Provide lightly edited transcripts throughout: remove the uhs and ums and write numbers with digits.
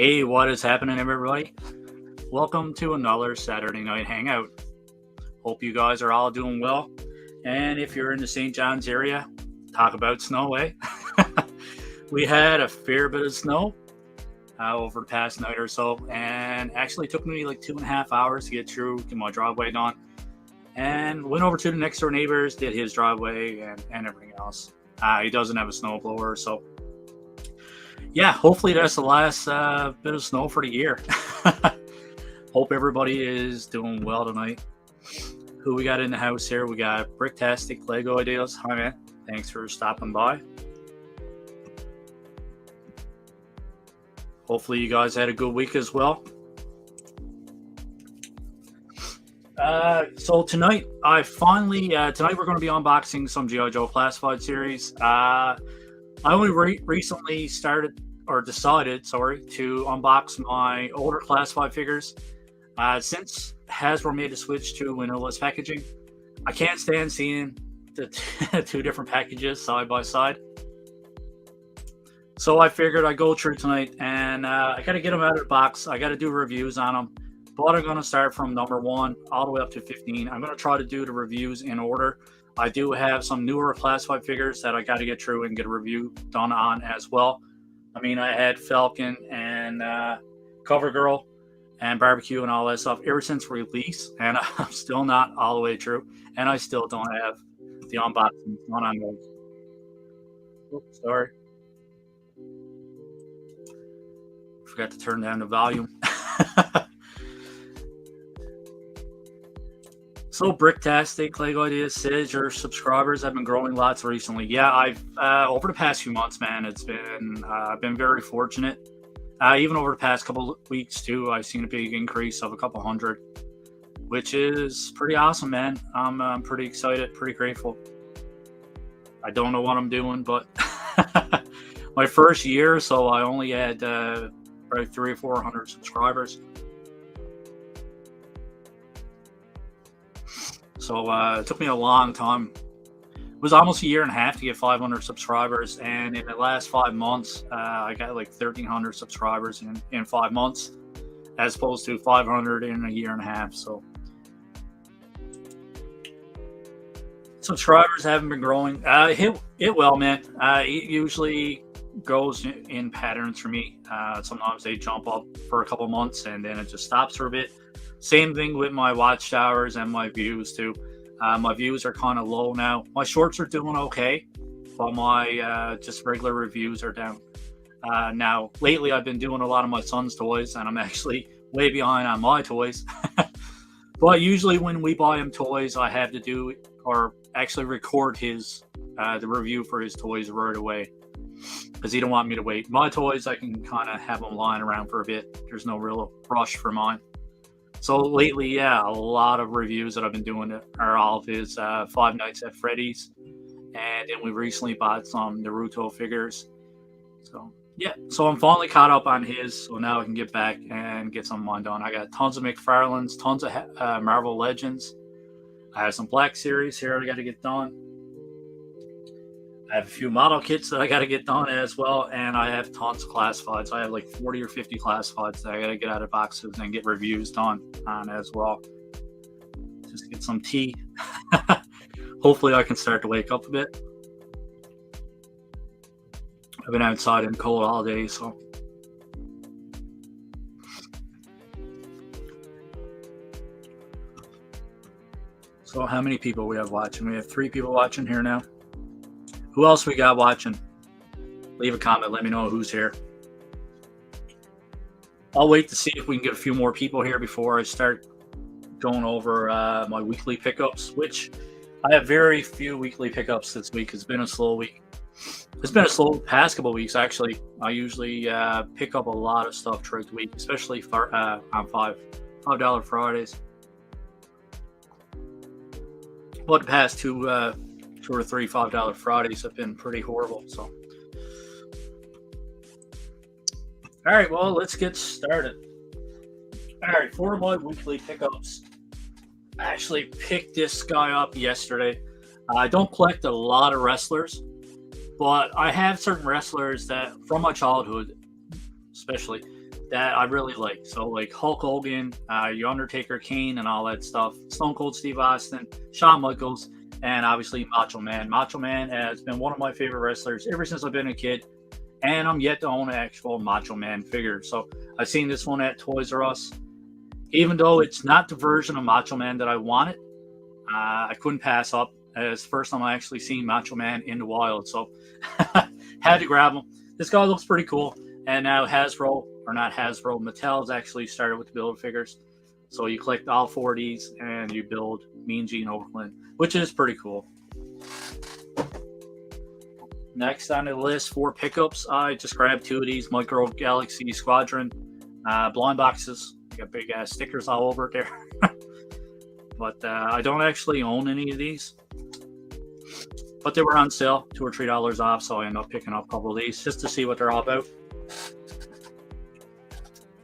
Hey, what is happening, everybody? Welcome to another Saturday night hangout. Hope you guys are all doing well. And if you're in the St. John's area, talk about snow, eh? We had a fair bit of snow over the past night or so, and actually took me like 2.5 hours to get get my driveway done. And went over to the next door neighbors, did his driveway and everything else. He doesn't have a snowblower, so yeah, hopefully that's the last bit of snow for the year. Hope everybody is doing well tonight. Who we got in the house here? We got Bricktastic Lego Ideas. Hi, man. Thanks for stopping by. Hopefully you guys had a good week as well. So tonight, tonight we're going to be unboxing some G.I Joe Classified series. I only recently decided to unbox my older classified figures. Since Hasbro made the switch to windowless packaging, I can't stand seeing the two different packages side by side. So I figured I'd go through tonight, and I got to get them out of the box. I got to do reviews on them. But I'm going to start from number 1 all the way up to 15. I'm going to try to do the reviews in order. I do have some newer classified figures that I got to get through and get a review done on as well. I mean, I had Falcon and Cover Girl and Barbecue and all that stuff ever since release, and I'm still not all the way through, and I still don't have the unboxing done on those. Oops, sorry. Forgot to turn down the volume. So Bricktastic Lego Ideas says your subscribers have been growing lots recently. Yeah, I've over the past few months, man, it's been I've been very fortunate. Even over the past couple of weeks too, I've seen a big increase of a couple hundred, which is pretty awesome, man. I'm pretty excited, pretty grateful. I don't know what I'm doing, but my first year, so I only had probably 300 or 400 subscribers. So it took me a long time. It was almost a year and a half to get 500 subscribers. And in the last 5 months, I got like 1,300 subscribers in 5 months, as opposed to 500 in a year and a half. So subscribers haven't been growing. It will, man. It usually goes in patterns for me. Sometimes they jump up for a couple months and then it just stops for a bit. Same thing with my watch hours and my views too. My views are kind of low now. My shorts are doing okay, but my just regular reviews are down. Now, lately I've been doing a lot of my son's toys, and I'm actually way behind on my toys. But usually when we buy him toys, I have to do or actually record the review for his toys right away, because he don't want me to wait. My toys, I can kind of have them lying around for a bit. There's no real rush for mine. So lately, yeah, a lot of reviews that I've been doing are all of his Five Nights at Freddy's. And then we recently bought some Naruto figures. So, yeah. So I'm finally caught up on his. So now I can get back and get some of mine done. I got tons of McFarlane's, tons of Marvel Legends. I have some Black Series here I got to get done. I have a few model kits that I got to get done as well, and I have tons of classifieds. I have like 40 or 50 classifieds that I got to get out of boxes and get reviews done on as well. Just get some tea. Hopefully I can start to wake up a bit. I've been outside in the cold all day, so. So how many people we have watching? We have 3 people watching here now. Who else we got watching? Leave a comment. Let me know who's here. I'll wait to see if we can get a few more people here before I start going over my weekly pickups, which I have very few weekly pickups this week. It's been a slow week. It's been a slow past couple of weeks, actually. I usually pick up a lot of stuff throughout the week, especially on $5 Fridays. But the past two or three $5 Fridays have been pretty horrible. So, all right, well, let's get started. All right, for my weekly pickups, I actually picked this guy up yesterday. I don't collect a lot of wrestlers, but I have certain wrestlers that, from my childhood especially, that I really like. So like Hulk Hogan, your Undertaker, Kane, and all that stuff. Stone Cold Steve Austin, Shawn Michaels, and obviously Macho Man. Macho Man has been one of my favorite wrestlers ever since I've been a kid, and I'm yet to own an actual Macho Man figure. So I've seen this one at Toys R Us. Even though it's not the version of Macho Man that I wanted, I couldn't pass up. It's the first time I actually seen Macho Man in the wild, so had to grab him. This guy looks pretty cool. And now Hasbro, or not Hasbro, Mattel's actually started with the Build-A-Figures. So you collect all 4 of these and you build Mean Gene Okerlund, which is pretty cool. Next on the list for pickups, I just grabbed 2 of these Micro Galaxy Squadron blind boxes. Got big ass stickers all over it there. But I don't actually own any of these. But they were on sale, $2 or $3 off, so I ended up picking up a couple of these just to see what they're all about.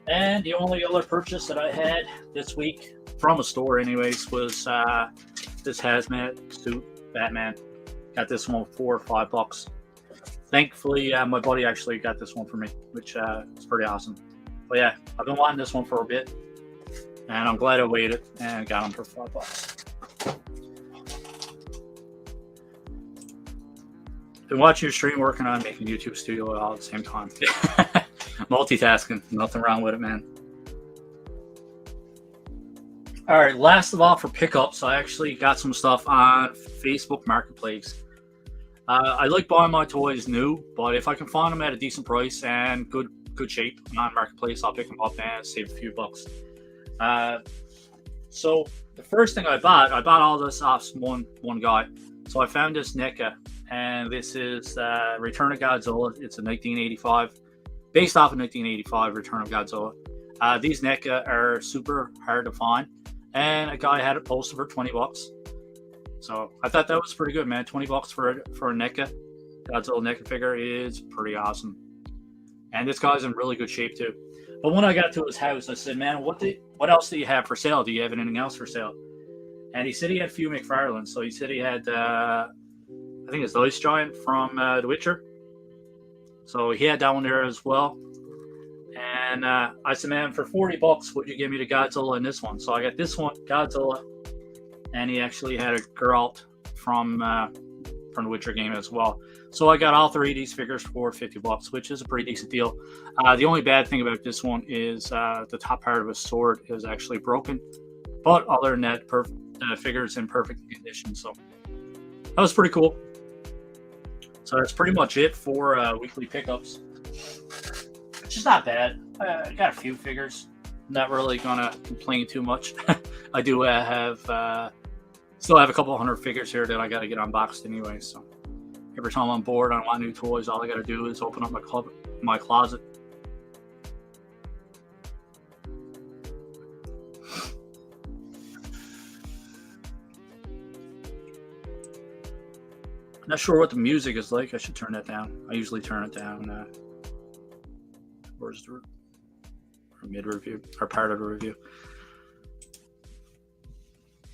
And the only other purchase that I had this week, from a store anyways, was this hazmat suit, Batman. Got this one for $5. Thankfully, my buddy actually got this one for me, which is pretty awesome. But yeah, I've been wanting this one for a bit, and I'm glad I waited and got them for $5. Been watching your stream, working on making YouTube studio all at the same time. Multitasking, nothing wrong with it, man. All right, last of all for pickups, I actually got some stuff on Facebook Marketplace. I like buying my toys new, but if I can find them at a decent price and good shape on Marketplace, I'll pick them up and save a few bucks. So the first thing I bought all this off one guy. So I found this NECA, and this is Return of Godzilla. It's a 1985, based off of 1985 Return of Godzilla. These NECA are super hard to find, and a guy had it posted for 20 bucks. So I thought that was pretty good, man. 20 bucks for a NECA, Godzilla NECA figure is pretty awesome. And this guy's in really good shape too. But when I got to his house, I said, man, what else do you have for sale? Do you have anything else for sale? And he said he had a few McFarlanes. So he said he had, I think it's the Ice Giant from The Witcher. So he had that one there as well. And I said, man, for 40 bucks, would you give me the Godzilla in this one? So I got this one, Godzilla. And he actually had a Geralt from The Witcher game as well. So I got all 3 of these figures for 50 bucks, which is a pretty decent deal. The only bad thing about this one is the top part of his sword is actually broken. But other than that, figure's in perfect condition. So that was pretty cool. So that's pretty much it for weekly pickups, which is not bad. I got a few figures. Not really gonna complain too much. I do still have a couple hundred figures here that I got to get unboxed anyway. So every time I'm bored, I want new toys. All I got to do is open up my closet. Not sure what the music is like. I should turn that down. I usually turn it down. Where's the mid-review, or part of the review?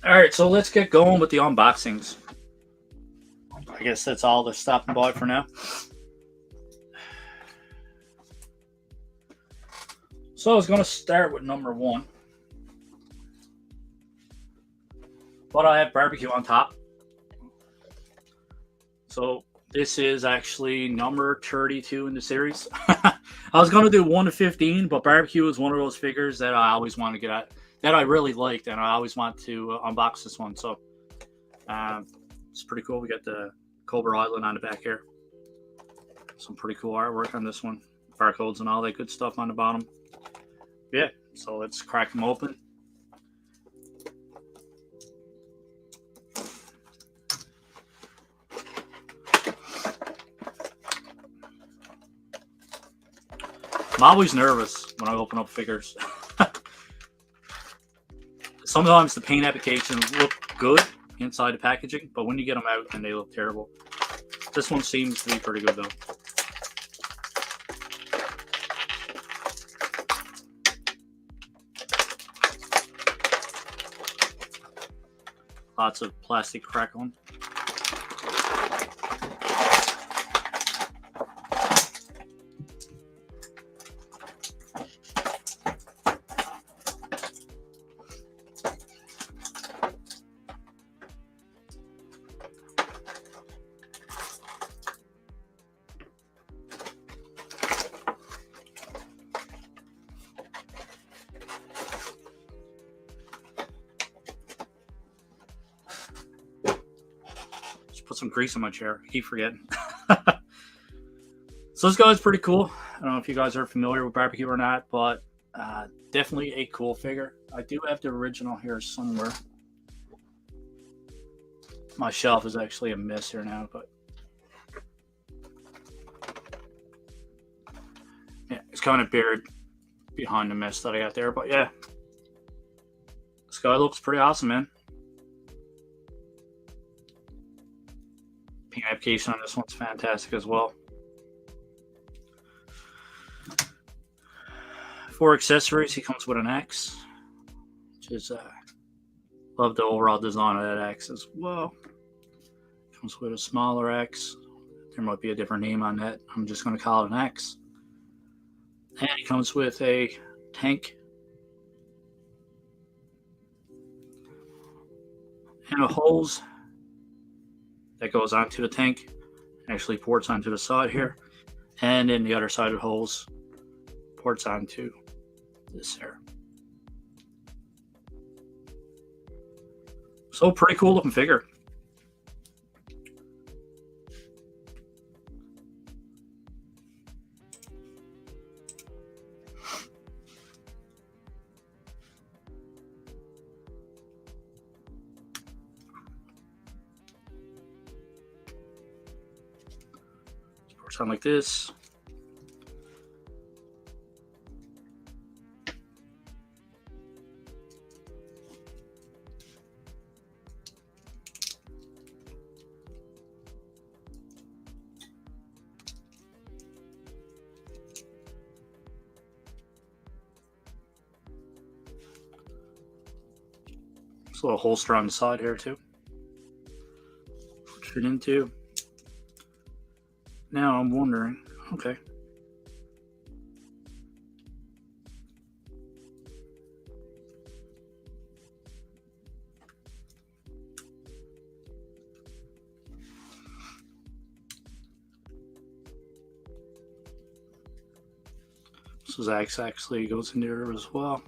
All right, so let's get going with the unboxings. I guess that's all the stopping by for now. So I was going to start with number 1. But I have barbecue on top. So this is actually number 32 in the series. I was going to do 1 to 15, but barbecue is one of those figures that I always want to get at, that I really liked, and I always want to unbox this one. So it's pretty cool. We got the Cobra Island on the back here. Some pretty cool artwork on this one. Barcodes and all that good stuff on the bottom. Yeah, so let's crack them open. I'm always nervous when I open up figures. Sometimes the paint applications look good inside the packaging, but when you get them out, then they look terrible. This one seems to be pretty good though. Lots of plastic crackling. Just put some grease in my chair. I keep forgetting. So this guy's pretty cool. I don't know if you guys are familiar with barbecue or not, but definitely a cool figure. I do have the original here somewhere. My shelf is actually a mess here now, but yeah, it's kind of buried behind the mess that I got there. But yeah, this guy looks pretty awesome, man. Paint application on this one's fantastic as well. For accessories, he comes with an axe, which is love the overall design of that axe as well. Comes with a smaller axe. There might be a different name on that. I'm just going to call it an axe. And it comes with a tank and a hose that goes onto the tank. Actually ports onto the side here, and then the other side of the hose ports onto this here. So pretty cool looking figure. Ports on like this. There's a little holster on the side here too. Put it into. Now I'm wondering, okay. So Zach's actually goes in there as well.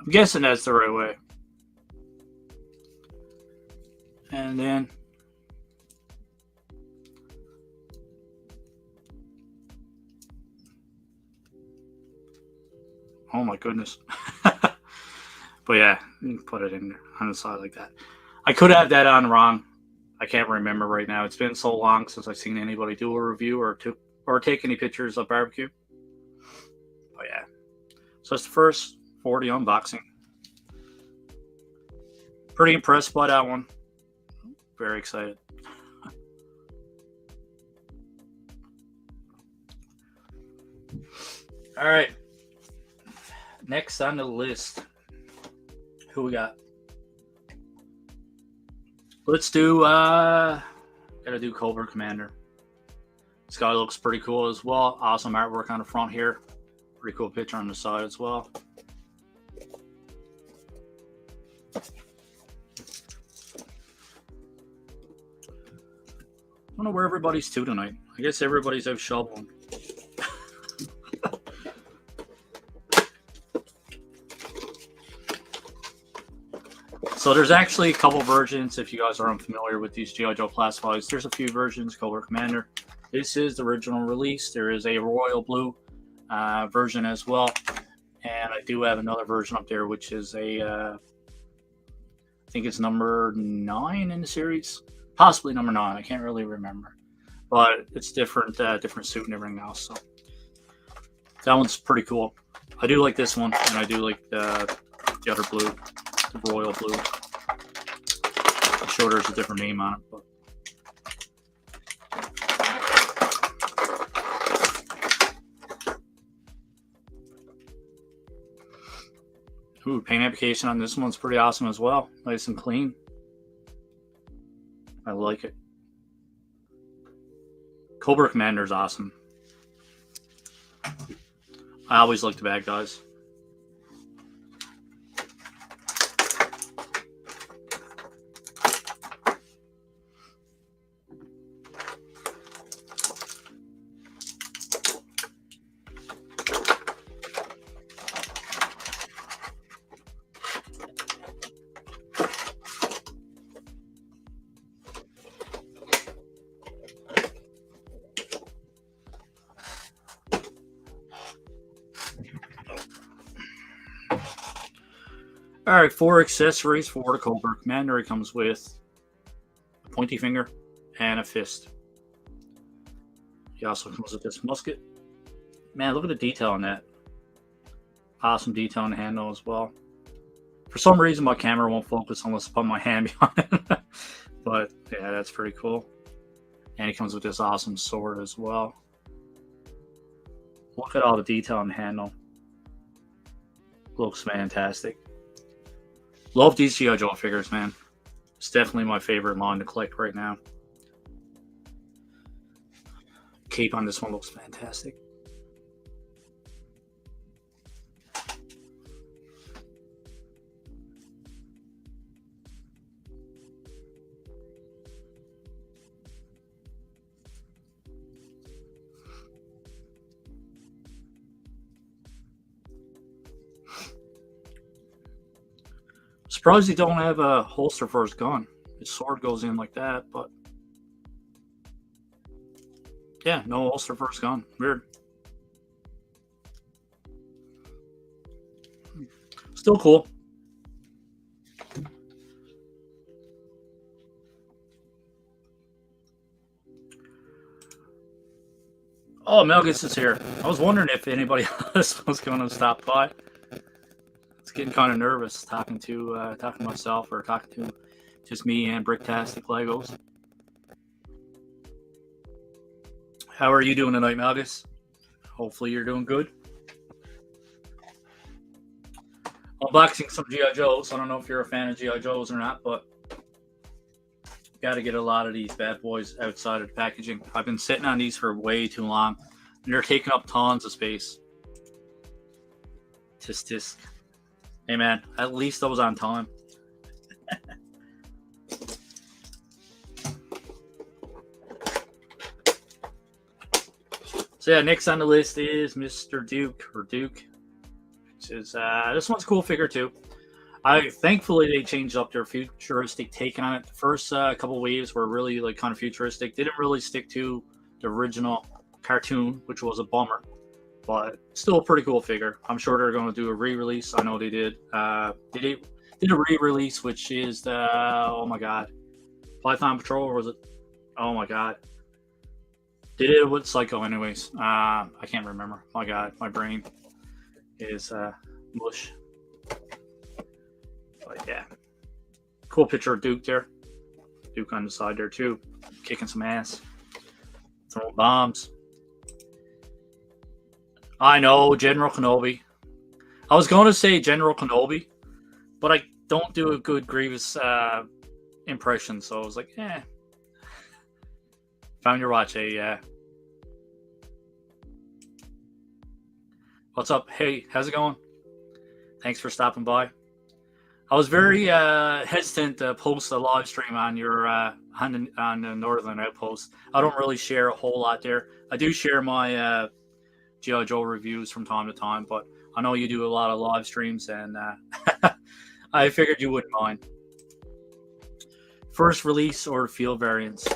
I'm guessing that's the right way. And then oh my goodness. But yeah, you can put it in there on the side like that. I could have that on wrong. I can't remember right now. It's been so long since I've seen anybody do a review or take any pictures of barbecue. But yeah. So it's the first 40 unboxing. Pretty impressed by that one. Very excited. All right. Next on the list, who we got? Let's do, gotta do Cobra Commander. This guy looks pretty cool as well. Awesome artwork on the front here. Pretty cool picture on the side as well. I don't know where everybody's to tonight. I guess everybody's out shoveling. So there's actually a couple versions if you guys are unfamiliar with these G.I Joe Classifieds. There's a few versions, Cobra Commander. This is the original release. There is a royal blue version as well. And I do have another version up there, which is a, I think it's number 9 in the series. Possibly number 9. I can't really remember. But it's different suit and everything else. So that one's pretty cool. I do like this one, and I do like the other blue, the royal blue. I'm sure there's a different name on it, but ooh, paint application on this one's pretty awesome as well. Nice and clean. I like it. Cobra Commander is awesome. I always like the bad guys. All right, 4 accessories for the Cobra. Commander comes with a pointy finger and a fist. He also comes with this musket. Man, look at the detail on that. Awesome detail on the handle as well. For some reason, my camera won't focus unless I put my hand behind it. But yeah, that's pretty cool. And he comes with this awesome sword as well. Look at all the detail on the handle. Looks fantastic. Love these G.I Joe figures, man. It's definitely my favorite line to collect right now. Cape on this one looks fantastic. Surprised he don't have a holster for his gun. His sword goes in like that, but yeah, no holster for his gun. Weird. Still cool. Oh, Melgus is here. I was wondering if anybody else was going to stop by. It's getting kind of nervous talking to myself or talking to just me and Bricktastic Legos. How are you doing tonight, Melgus? Hopefully you're doing good. Unboxing some G.I. Joes. I don't know if you're a fan of G.I. Joes or not, but got to get a lot of these bad boys outside of the packaging. I've been sitting on these for way too long, and they're taking up tons of space. Tisk. Hey, man, at least I was on time. So, yeah, next on the list is Mr. Duke, or Duke. Which is, this one's a cool figure, too. Thankfully, they changed up their futuristic take on it. The first couple waves were really like kind of futuristic. They didn't really stick to the original cartoon, which was a bummer. But still a pretty cool figure. I'm sure they're going to do a re-release. I know they did. They did a re-release, which is the, oh my god, Python Patrol, or was it? Oh my god. They did it with Psycho anyways. I can't remember. My god, my brain is mush. But yeah. Cool picture of Duke there. Duke on the side there too. Kicking some ass. Throwing bombs. I know, General Kenobi. I was going to say General Kenobi, but I don't do a good Grievous impression, so I was like, eh. Found your watch, yeah. What's up? Hey, how's it going? Thanks for stopping by. I was very hesitant to post a live stream on your on the Northern Outpost. I don't really share a whole lot there. I do share my G.I. Joe reviews from time to time, but I know you do a lot of live streams, and I figured you wouldn't mind. First release or field variants?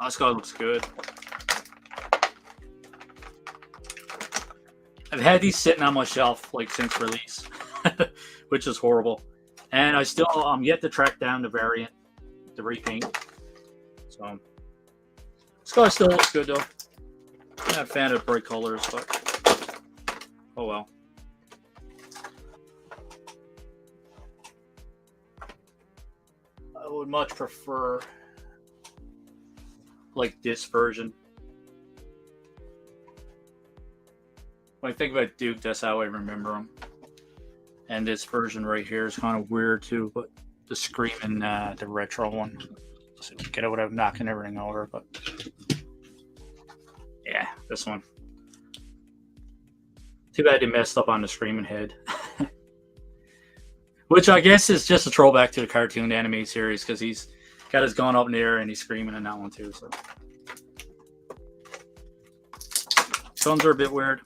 This guy looks good. I've had these sitting on my shelf like since release, which is horrible. And I'm yet to track down the variant, the repaint. So this guy still looks good though. I'm not a fan of bright colors, but oh well. I would much prefer like this version. When I think about Duke, that's how I remember him. And this version right here is kind of weird too, but the Screaming, the retro one. So get it without knocking everything over, but yeah, this one. Too bad they messed up on the Screaming head. Which I guess is just a throwback to the cartoon anime series, because he's got his gun up in the air and he's screaming in that one too. So guns are a bit weird.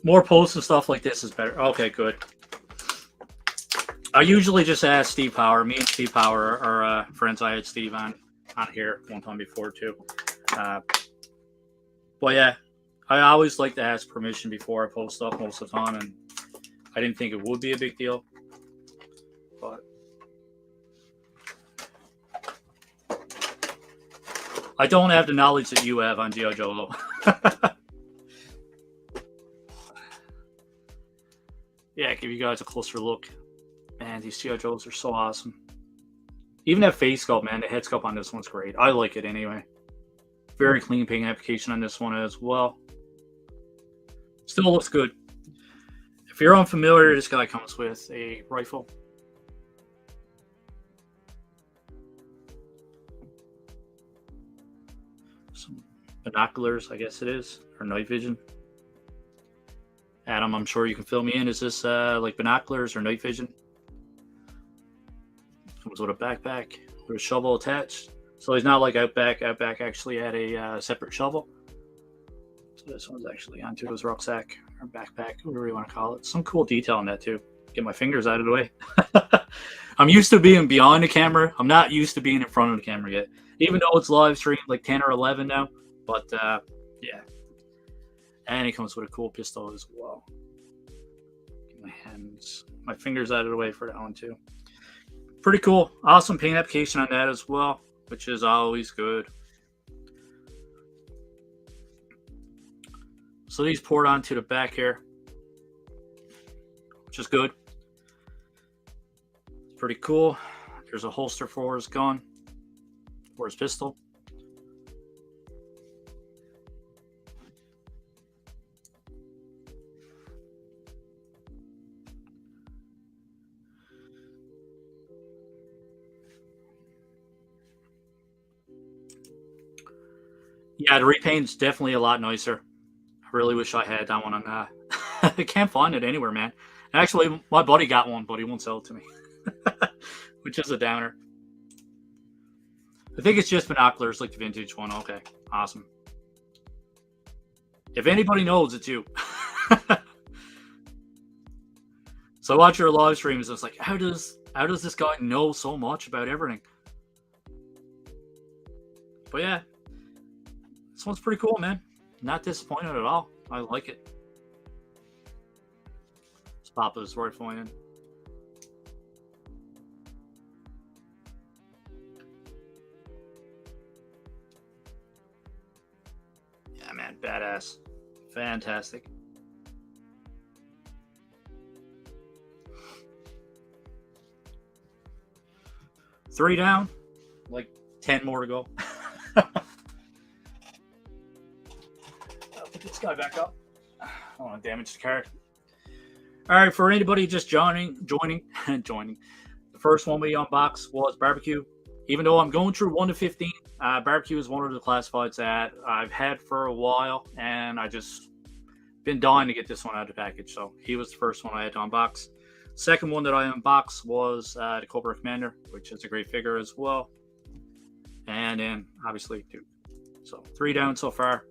More posts and stuff like this is better. Okay, good. I usually just ask Steve Power. Me and Steve Power are friends. I had Steve on here one time before too. But yeah, I always like to ask permission before I post stuff most of the time, and I didn't think it would be a big deal. But I don't have the knowledge that you have on G.I Joe though. Yeah, give you guys a closer look. Man, these G.I Joes are so awesome. Even that face sculpt, man, the head sculpt on this one's great. I like it anyway. Very clean paint application on this one as well. Still looks good. If you're unfamiliar, this guy comes with a rifle. Some binoculars, I guess it is, or night vision. Adam, I'm sure you can fill me in. Is this like binoculars or night vision? Comes with a backpack with a shovel attached. So he's not like Outback. Outback actually had a separate shovel. So this one's actually onto his rucksack or backpack, whatever you want to call it. Some cool detail on that too. Get my fingers out of the way. I'm used to being behind the camera. I'm not used to being in front of the camera yet. Even though it's live streamed like 10 or 11 now. But yeah. And he comes with a cool pistol as well. Get my hands, my fingers out of the way for that one too. Pretty cool. Awesome paint application on that as well, which is always good. So these poured onto the back here, which is good. Pretty cool. There's a holster for his gun, for his pistol. Yeah, the repaint's definitely a lot nicer. I really wish I had that one on that. I can't find it anywhere, man. Actually, my buddy got one, but he won't sell it to me. Which is a downer. I think it's just binoculars, like the vintage one. Okay, awesome. If anybody knows, it's you. So I watch your live streams, and it's like, how does this guy know so much about everything? But yeah. This one's pretty cool, man. Not disappointed at all. I like it. Let's pop this rifle in. Yeah, man. Badass. Fantastic. Three down. Like 10 more to go. This guy back up. I don't want to damage the card. All right, for anybody just joining. The first one we unboxed was Barbecue. Even though I'm going through 1 to 15, Barbecue is one of the classifieds that I've had for a while, and I just been dying to get this one out of the package. So he was the first one I had to unbox. Second one that I unboxed was the Cobra Commander, which is a great figure as well. And then obviously Duke. So 3 down so far.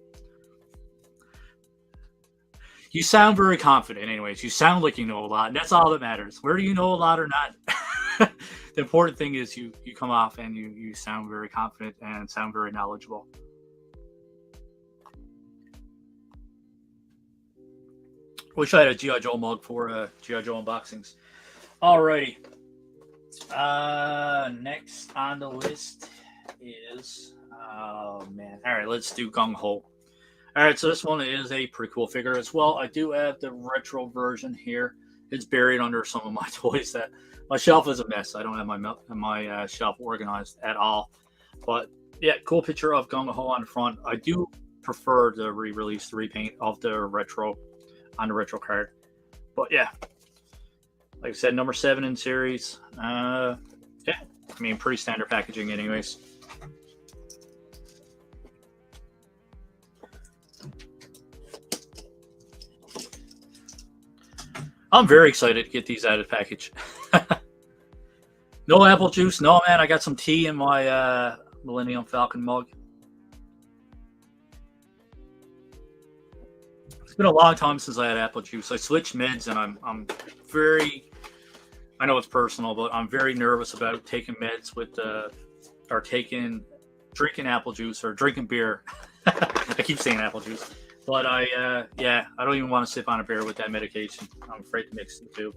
You sound very confident anyways. You sound like you know a lot, and that's all that matters. Whether you know a lot or not, the important thing is you come off and you sound very confident and sound very knowledgeable. Wish I had a G.I Joe mug for G.I Joe unboxings. Alrighty. Next on the list is... Oh, man. Alright, let's do Gung Ho. Alright, so this one is a pretty cool figure as well. I do have the retro version here. It's buried under some of my toys. That my shelf is a mess. I don't have my shelf organized at all. But yeah, cool picture of Gung Ho on the front. I do prefer the re-release, the repaint of the retro on the retro card. But yeah, like I said, number 7 in series. Yeah, I mean, pretty standard packaging anyways. I'm very excited to get these out of the package. No apple juice. No, man, I got some tea in my Millennium Falcon mug. been a long time since I had apple juice. I switched meds, and I'm very. I know it's personal, but I'm very nervous about taking meds with or drinking apple juice or drinking beer. I keep saying apple juice, but yeah, I don't even want to sip on a beer with that medication. I'm afraid to mix the two.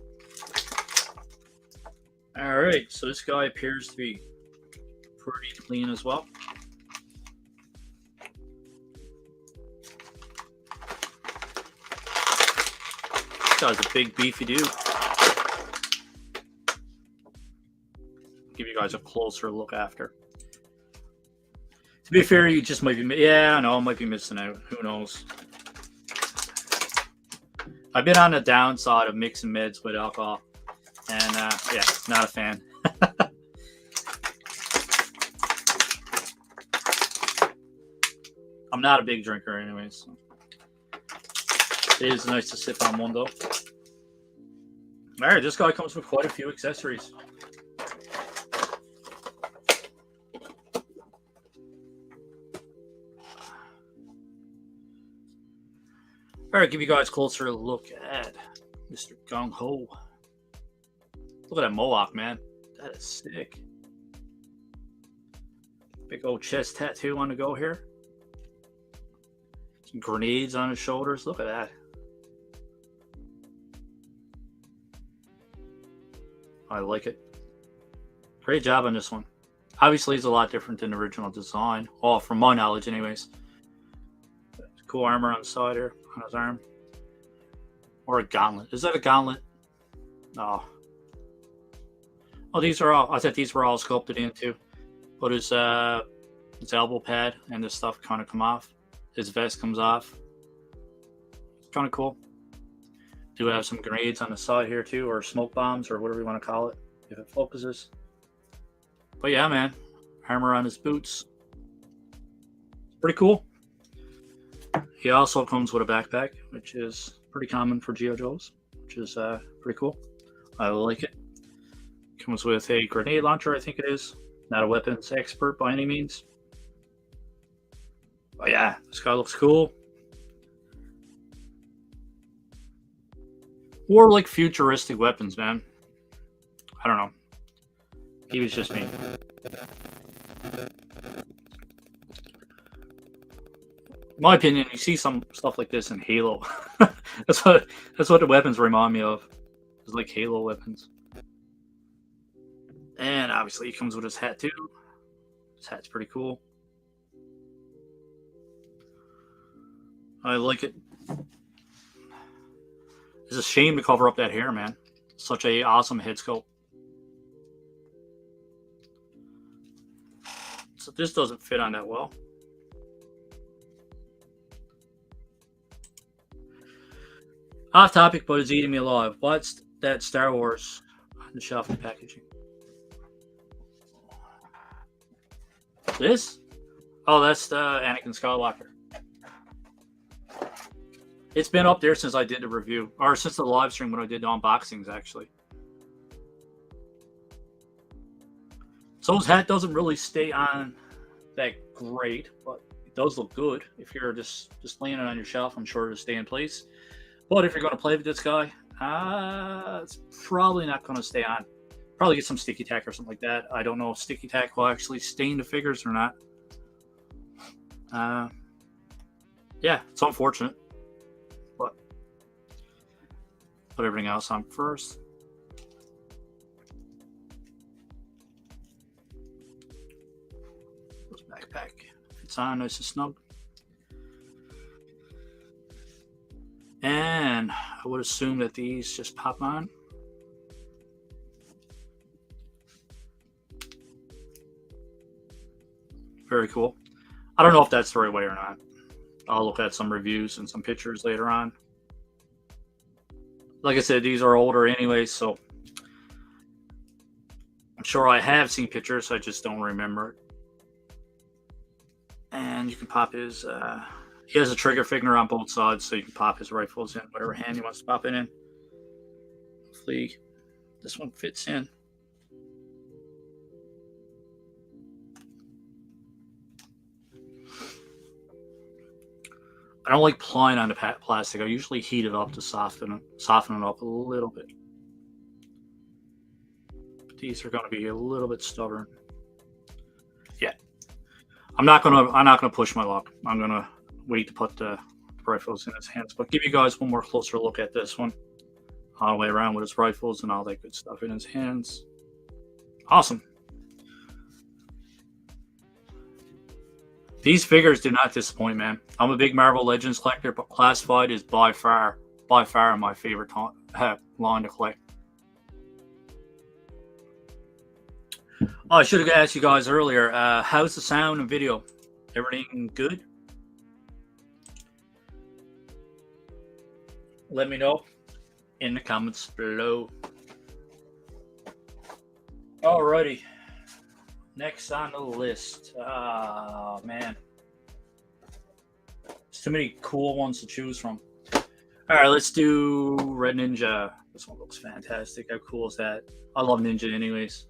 All right, so this guy appears to be pretty clean as well. This guy's a big beefy dude. Give you guys a closer look after. To be fair, you just might be, yeah, I know, I might be missing out. Who knows? I've been on the downside of mixing meds with alcohol, and yeah, not a fan. I'm not a big drinker anyways. So. It is nice to sip on one though. Alright, this guy comes with quite a few accessories. Alright, give you guys a closer look at Mr. Gung Ho. Look at that mohawk, man. That is sick. Big old chest tattoo on the go here. Some grenades on his shoulders. Look at that. I like it. Great job on this one. Obviously, it's a lot different than the original design. Well, from my knowledge, anyways. Cool armor on the side here, on his arm. Or a gauntlet. Is that a gauntlet? No. Oh, these are all. I thought these were all sculpted into. But his elbow pad and this stuff kind of come off. His vest comes off. It's kind of cool. Do have some grenades on the side here too, or smoke bombs, or whatever you want to call it, if it focuses. But yeah, man, armor on his boots. Pretty cool. He also comes with a backpack, which is pretty common for G.I. Joes, which is pretty cool. I like it. Comes with a grenade launcher, I think it is. Not a weapons expert by any means. But yeah, this guy looks cool. Or like futuristic weapons, man. I don't know. He was just me. In my opinion, you see some stuff like this in Halo. that's what the weapons remind me of. It's like Halo weapons. And obviously he comes with his hat too. His hat's pretty cool. I like it. It's a shame to cover up that hair, man. Such a awesome head sculpt. So this doesn't fit on that well. Off topic, but it's eating me alive. What's that Star Wars on the shelf in the packaging? This? Oh, that's the Anakin Skywalker. It's been up there since I did the review, or since the live stream when I did the unboxings, actually. So his hat doesn't really stay on that great, but it does look good. If you're just laying it on your shelf, I'm sure it'll stay in place. But if you're going to play with this guy, it's probably not going to stay on. Probably get some sticky tack or something like that. I don't know if sticky tack will actually stain the figures or not. Yeah, it's unfortunate. But put everything else on first. This backpack fits on nice and snug. And I would assume that these just pop on. Very cool. I don't know if that's the right way or not. I'll look at some reviews and some pictures later on. Like I said, these are older anyway, so I'm sure I have seen pictures. I just don't remember it. And you can pop his... he has a trigger finger on both sides, so you can pop his rifles in whatever hand he wants to pop it in. Hopefully this one fits in. I don't like plying on the plastic. I usually heat it up to soften it up a little bit. But these are going to be a little bit stubborn. Yeah, I'm not gonna push my luck. I'm gonna wait to put the rifles in his hands. But give you guys one more closer look at this one, all the way around with his rifles and all that good stuff in his hands. Awesome. These figures do not disappoint, man. I'm a big Marvel Legends collector, but Classified is by far my favorite line to collect. Oh, I should have asked you guys earlier, how's the sound and video? Everything good? Let me know in the comments below. Alrighty. Next on the list. Oh, man. There's too many cool ones to choose from. Alright, let's do Red Ninja. This one looks fantastic. How cool is that? I love Ninja anyways.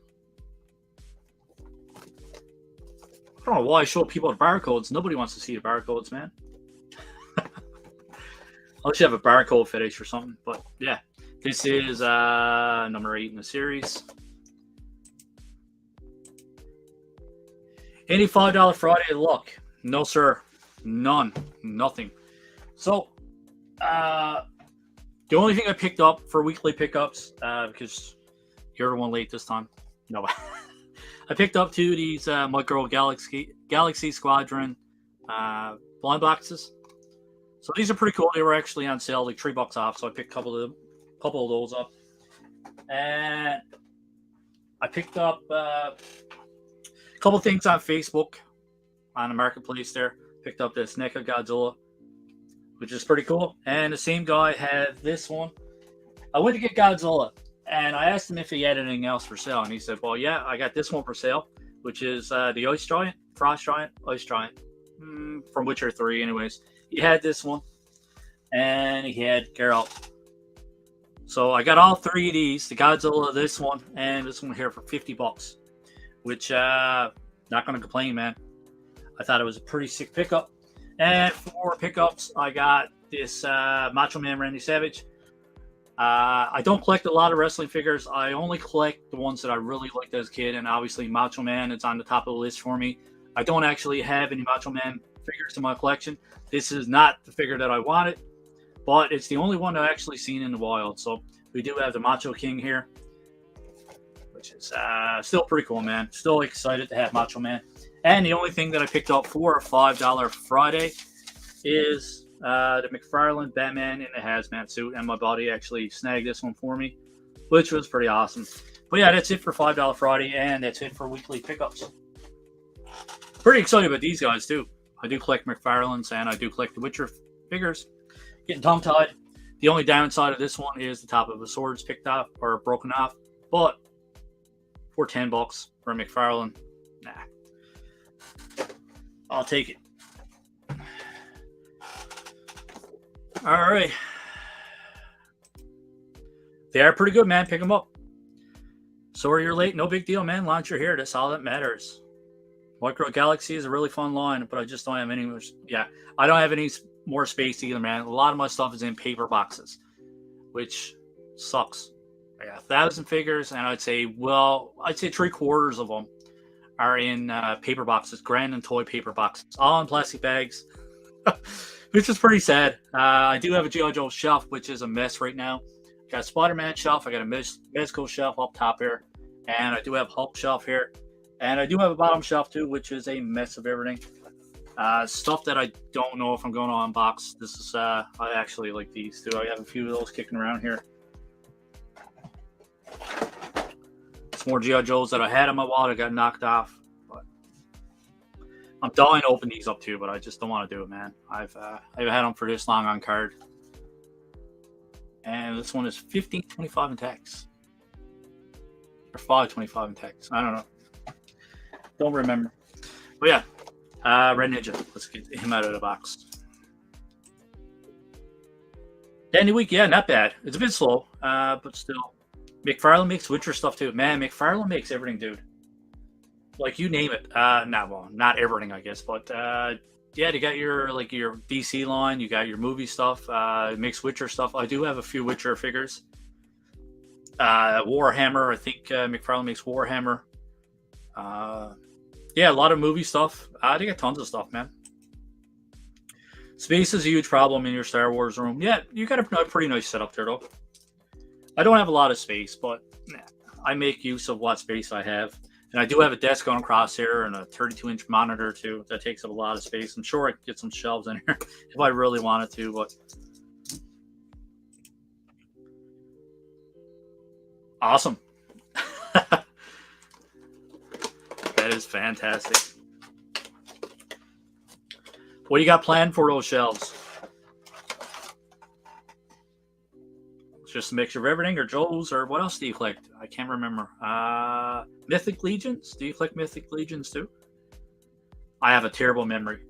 I don't know why I show people the barcodes. Nobody wants to see the barcodes, man. Unless you have a barcode fetish or something. But yeah, this is number 8 in the series. Any $5 Friday luck? No, sir. None. Nothing. So, the only thing I picked up for weekly pickups, because you're the one late this time. No. I picked up 2 of these Micro Galaxy Squadron blind boxes. So these are pretty cool. They were actually on sale, like $3 off. So I picked a couple of those up. And I picked up a couple things on Facebook, on the marketplace there. Picked up this NECA Godzilla, which is pretty cool. And the same guy had this one. I went to get Godzilla, and I asked him if he had anything else for sale. And he said, well, yeah, I got this one for sale, which is the Ice Giant, Frost Giant, Ice Giant, from Witcher 3 anyways. He had this one, and he had Geralt. So I got all 3 of these, the Godzilla, this one, and this one here for $50, which, not going to complain, man. I thought it was a pretty sick pickup. And for pickups, I got this Macho Man Randy Savage. I don't collect a lot of wrestling figures. I only collect the ones that I really liked as a kid, and obviously Macho Man is on the top of the list for me. I don't actually have any Macho Man figures in my collection. This is not the figure that I wanted, but it's the only one I've actually seen in the wild. So we do have the Macho King here, which is still pretty cool, man. Still excited to have Macho Man. And the only thing that I picked up for a $5 Friday is the McFarlane Batman in the hazmat suit, and my buddy actually snagged this one for me, which was pretty awesome. But yeah, that's it for $5 Friday, and that's it for weekly pickups. Pretty excited about these guys too. I do collect McFarlane's, and I do collect the Witcher figures. Getting tongue-tied. The only downside of this one is the top of the sword's picked off or broken off. But for $10 for a McFarlane, nah. I'll take it. All right. They are pretty good, man. Pick them up. Sorry you're late. No big deal, man. Launch your hair. That's all that matters. Micro Galaxy is a really fun line, but I just don't have any more. Yeah, I don't have any more space either, man. A lot of my stuff is in paper boxes, which sucks. I got 1,000 figures, and I'd say 3/4 of them are in paper boxes, grand and toy paper boxes, all in plastic bags, which is pretty sad. I do have a G.I Joe shelf, which is a mess right now. I got a Spider-Man shelf. I got a Mezco shelf up top here, and I do have Hulk shelf here. And I do have a bottom shelf too, which is a mess of everything. Stuff that I don't know if I'm going to unbox. This is, I actually like these too. I have a few of those kicking around here. Some more G.I. Joes that I had on my wallet. I got knocked off. But I'm dying to open these up too, but I just don't want to do it, man. I've had them for this long on card. And this one is $15.25 in tax. Or $5.25 in tax. I don't know. Don't remember. But yeah, Red Ninja. Let's get him out of the box. Dandy Week, yeah, not bad. It's a bit slow, but still. McFarlane makes Witcher stuff too. Man, McFarlane makes everything, dude. Like, you name it. Not everything, I guess, but Yeah, you got your like your DC line, you got your movie stuff, mixed Witcher stuff. I do have a few Witcher figures. Warhammer, I think McFarlane makes Warhammer. Uh, yeah, a lot of movie stuff. They got tons of stuff, man. Space is a huge problem in your Star Wars room. Yeah, you got a pretty nice setup there, though. I don't have a lot of space, but I make use of what space I have. And I do have a desk on crosshair and a 32-inch monitor, too. That takes up a lot of space. I'm sure I could get some shelves in here if I really wanted to, but... Awesome. That is fantastic. What do you got planned for those shelves? Just a mixture of everything, or Joe's, or what else do you collect? I can't remember. Mythic Legions? Do you collect Mythic Legions too? I have a terrible memory.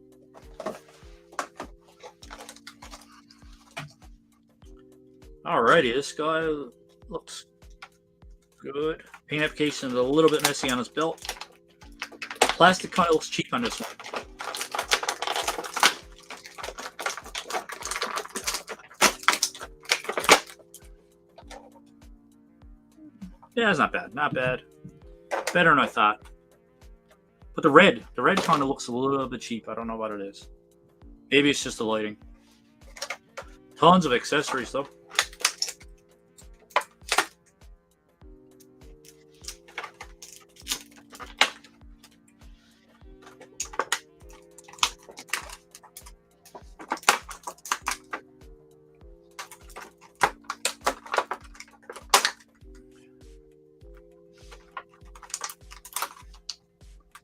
Alrighty, this guy looks good. Paint application is a little bit messy on his belt. Plastic kind of looks cheap on this one. Yeah, it's not bad. Not bad. Better than I thought. But the red kind of looks a little bit cheap. I don't know what it is. Maybe it's just the lighting. Tons of accessories, though.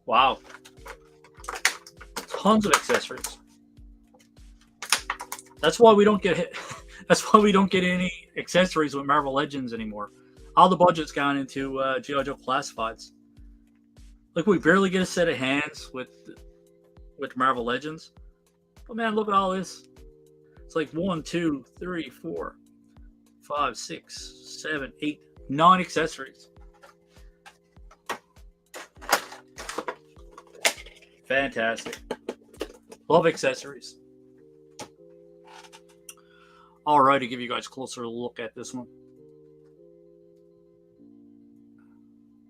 Wow. Tons of accessories. That's why we don't get hit. That's why we don't get any accessories with Marvel Legends anymore. All the budget's gone into G.I Joe Classifieds. Like, we barely get a set of hands with Marvel Legends. But man, look at all this. It's like 1, 2, 3, 4, 5, 6, 7, 8, 9 accessories. Fantastic. Love accessories. Alright, to give you guys a closer look at this one.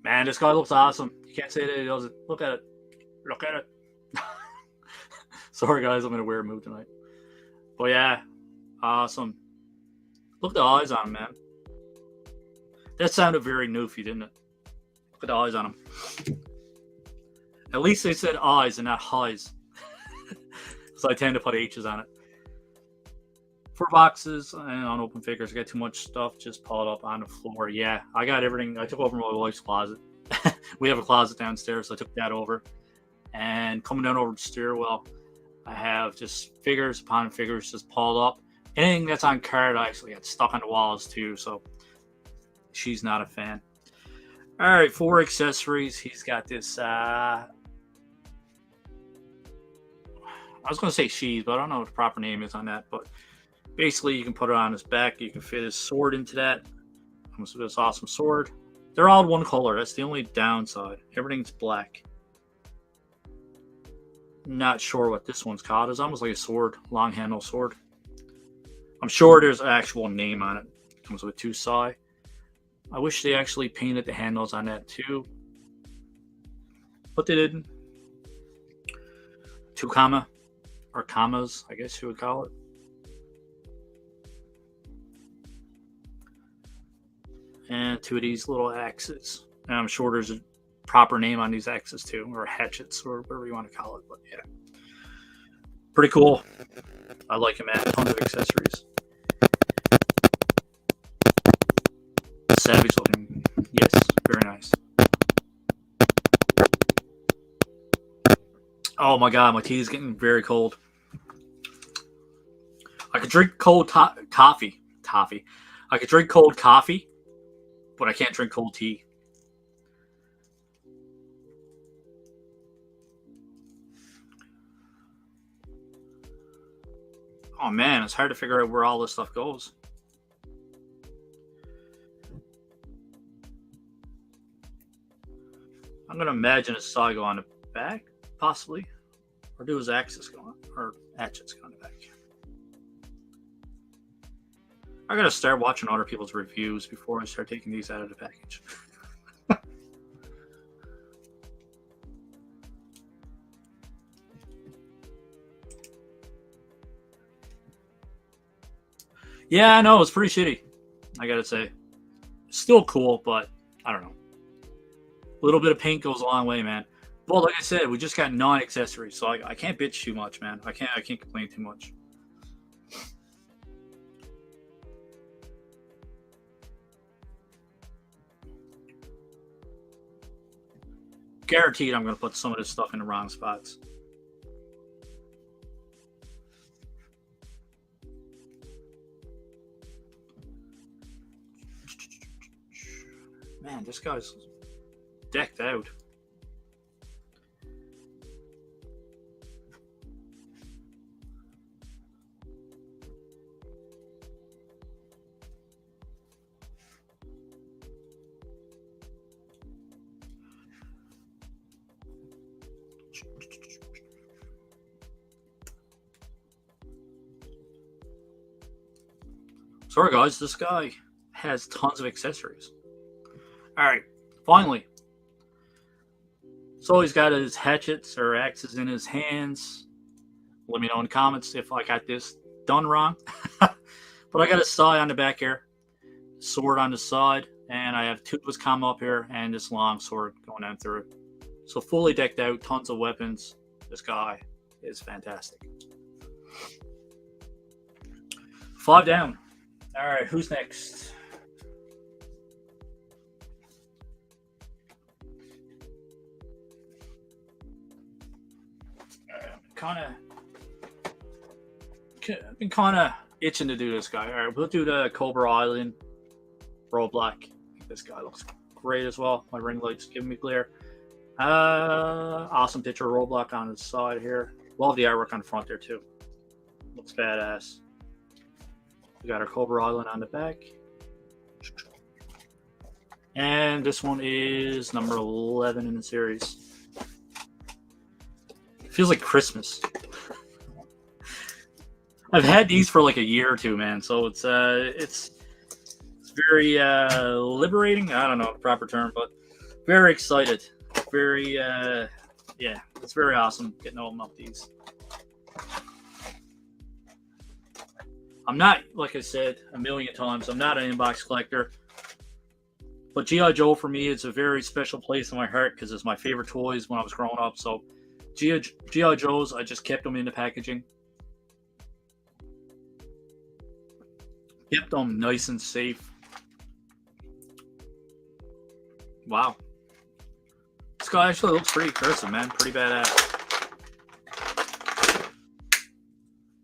Man, this guy looks awesome. You can't say that he doesn't. Look at it. Look at it. Sorry, guys, I'm in a weird mood tonight. But yeah, awesome. Look at the eyes on him, man. That sounded very noofy, didn't it? Look at the eyes on him. At least they said eyes and not highs. So I tend to put H's on it. For boxes and on open figures, I got too much stuff just piled up on the floor. Yeah, I got everything. I took over my wife's closet. We have a closet downstairs, so I took that over. And coming down over the stairwell, I have just figures upon figures just piled up. Anything that's on card, I actually got stuck on the walls too, so she's not a fan. All right, for accessories, he's got this. I was going to say sheath, but I don't know what the proper name is on that. But basically, you can put it on his back. You can fit his sword into that. This awesome sword. They're all one color. That's the only downside. Everything's black. Not sure what this one's called. It's almost like a sword, long handle sword. I'm sure there's an actual name on it. It comes with 2 sai. I wish they actually painted the handles on that too, but they didn't. 2 comma, or commas, I guess you would call it. And 2 of these little axes. And I'm sure there's a proper name on these axes too, or hatchets, or whatever you want to call it. But yeah, pretty cool. I like him, man. Tons of accessories. Savage looking. Yes, very nice. Oh my god, my tea is getting very cold. I could drink cold coffee. I could drink cold coffee, but I can't drink cold tea. Oh man, it's hard to figure out where all this stuff goes. I'm going to imagine a saw go on the back, possibly. Or do his axes go on? Or hatchets go on the back? I gotta start watching other people's reviews before I start taking these out of the package. Yeah, I know, it's pretty shitty, I gotta say. Still cool, but I don't know. A little bit of paint goes a long way, man. Well, like I said, we just got non-accessories, so I can't bitch too much, man. I can't complain too much. Guaranteed I'm going to put some of this stuff in the wrong spots. Man, this guy's decked out. Sorry, guys, this guy has tons of accessories. All right, finally. So he's got his hatchets or axes in his hands. Let me know in the comments if I got this done wrong. But I got a side on the back here, sword on the side, and I have two of his combo up here and this long sword going down through it. So fully decked out, tons of weapons. This guy is fantastic. 5 down. All right, who's next? I've been kind of itching to do this guy. All right, we'll do the Cobra Island roadblock. This guy looks great as well. My ring light's giving me glare. Awesome picture roadblock on the side here. Love the artwork on the front there too. Looks badass. We got our Cobra Island on the back. And this one is number 11 in the series. It feels like Christmas. I've had these for like a year or two, man. So it's very liberating. I don't know the proper term, but very excited. Very yeah, it's very awesome getting to open up these. I'm not, like I said a million times, I'm not an inbox collector. But G.I Joe for me is a very special place in my heart because it's my favorite toys when I was growing up. So G.I Joes, I just kept them in the packaging. Kept them nice and safe. Wow. This guy actually looks pretty aggressive, man. Pretty badass.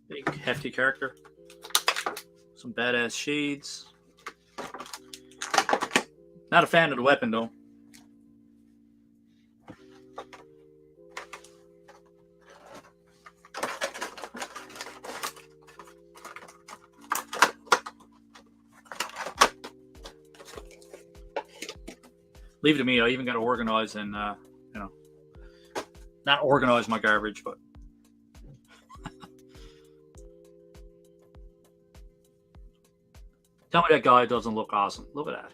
Big, hefty character. Some badass shades. Not a fan of the weapon, though. Leave it to me. I even got to organize and, not organize my garbage, but tell me that guy doesn't look awesome. Look at that.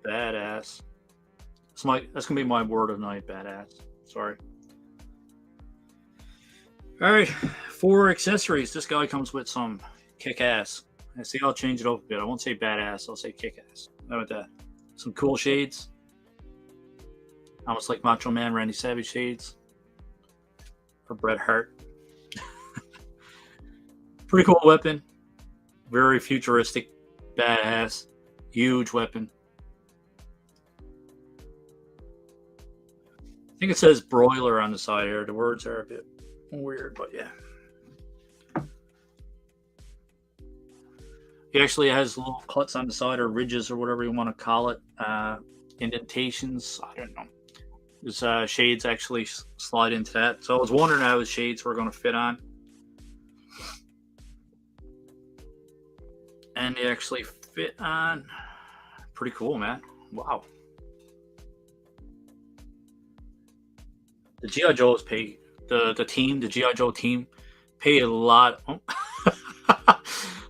Badass. That's gonna be my word of the night. Badass. Sorry. All right, for accessories, this guy comes with some kick-ass. I see. I'll change it up a bit. I won't say badass. I'll say kick-ass. How about that? Some cool shades. Almost like Macho Man Randy Savage shades. For Bret Hart. Pretty cool weapon. Very futuristic. Badass. Huge weapon. I think it says broiler on the side here. The words are a bit weird, but yeah. He actually has little cuts on the side or ridges or whatever you want to call it. Indentations. I don't know. His shades actually slide into that. So I was wondering how his shades were going to fit on. And they actually fit on. Pretty cool, man. Wow. The GI Joes pay the GI Joe team pay a lot.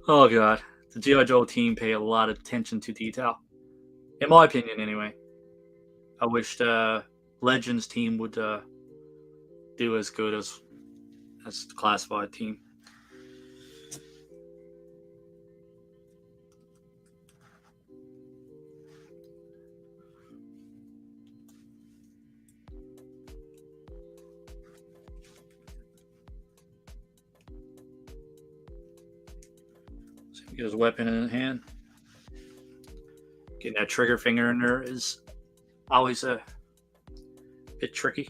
Oh god, the GI Joe team pay a lot of attention to detail, in my opinion. Anyway, I wish the Legends team would do as good as the Classified team. So he get his weapon in hand. Getting that trigger finger in there is always a bit tricky.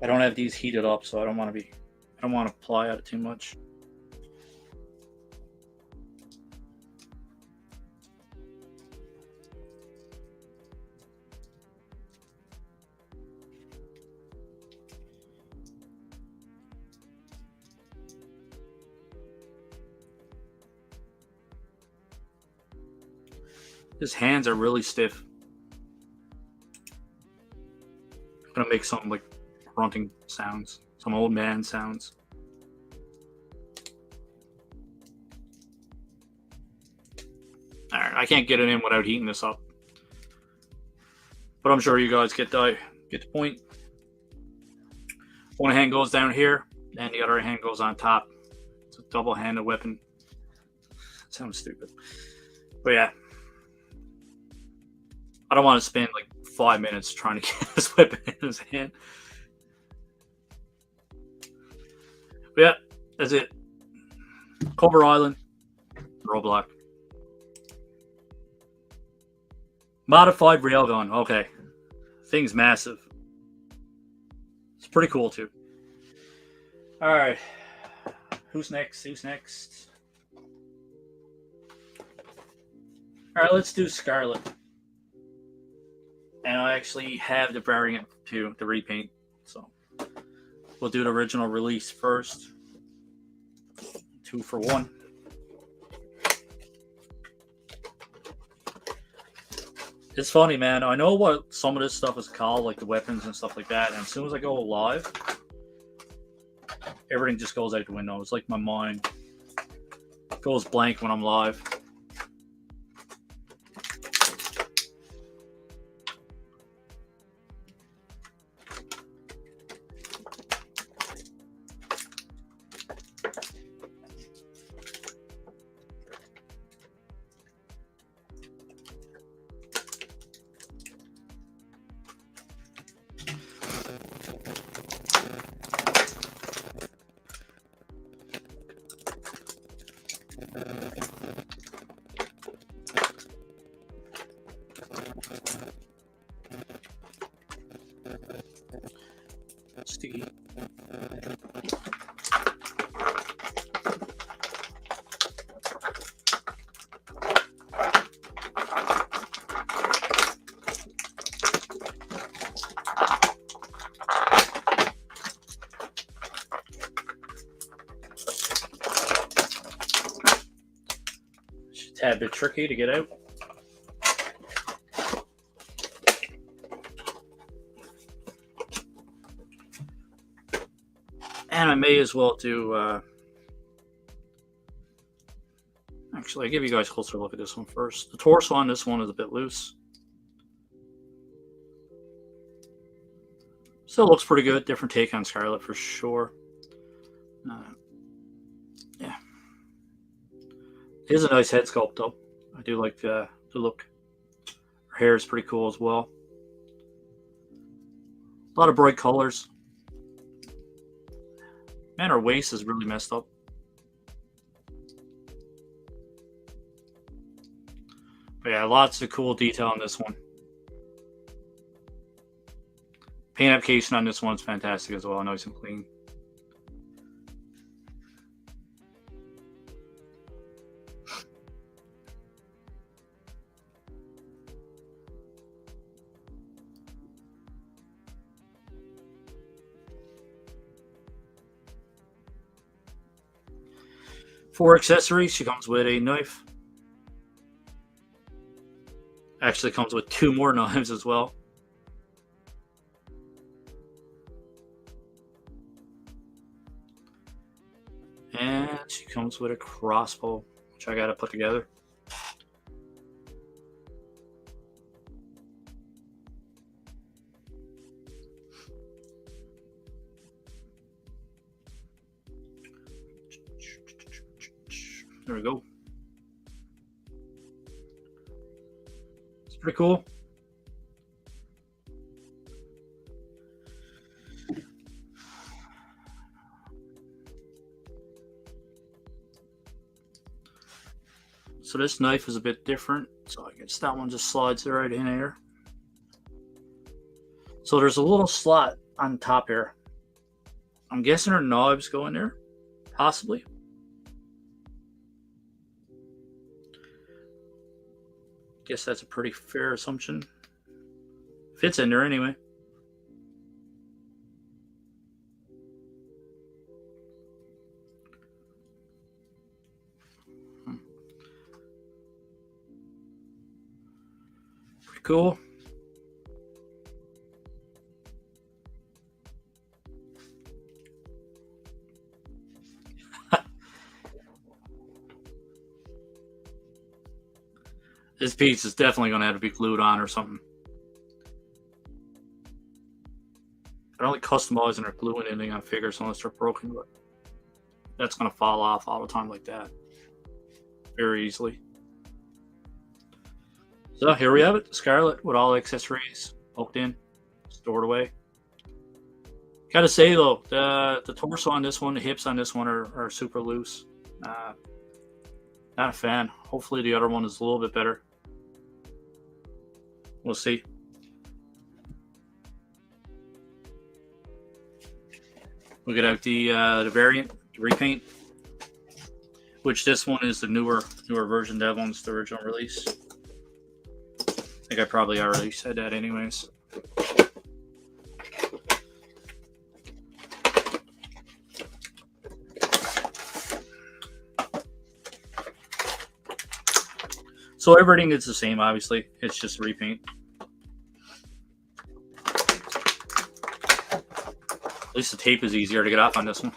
I don't have these heated up, so I don't want to apply at it too much. His hands are really stiff. I'm gonna make some like grunting sounds, some old man sounds. Alright, I can't get it in without heating this up. But I'm sure you guys get the point. One hand goes down here, and the other hand goes on top. It's a double-handed weapon. That sounds stupid. But yeah. I don't want to spend like 5 minutes trying to get this weapon in his hand. But yeah, that's it. Cobra Island, Roblox. Modified railgun. Okay. Thing's massive. It's pretty cool too. Alright. Who's next? Alright, let's do Scarlet. And I actually have the variant too, the repaint. So we'll do the original release first. 2 for 1. It's funny, man. I know what some of this stuff is called, like the weapons and stuff like that. And as soon as I go live, everything just goes out the window. It's like my mind goes blank when I'm live. Sticky. It's a tad bit tricky to get out. And I may as well do, actually, I'll give you guys a closer look at this one first. The torso on this one is a bit loose. Still looks pretty good. Different take on Scarlet for sure. Yeah. It is a nice head sculpt though. I do like the look. Her hair is pretty cool as well. A lot of bright colors. Man, her waist is really messed up. But yeah, lots of cool detail on this one. Paint application on this one's fantastic as well, nice and clean. For accessories, she comes with a knife, Actually comes with 2 more knives as well. And she comes with a crossbow, which I gotta put together. There we go. It's pretty cool. So this knife is a bit different. So I guess that one just slides right in here. So there's a little slot on top here. I'm guessing her knives go in there, possibly. Guess that's a pretty fair assumption. Fits in there anyway. Pretty cool. This piece is definitely going to have to be glued on or something. I don't like customizing or gluing anything on figures unless they're broken, but that's going to fall off all the time like that. Very easily. So here we have it, the Scarlet with all accessories poked in, stored away. Gotta say though, the torso on this one, the hips on this one are super loose. Not a fan. Hopefully the other one is a little bit better. We'll see. We'll get out the variant, the repaint, which this one is the newer version. That one's the original release. I think I probably already said that anyways. So everything is the same, obviously. It's just repaint. At least the tape is easier to get off on this one.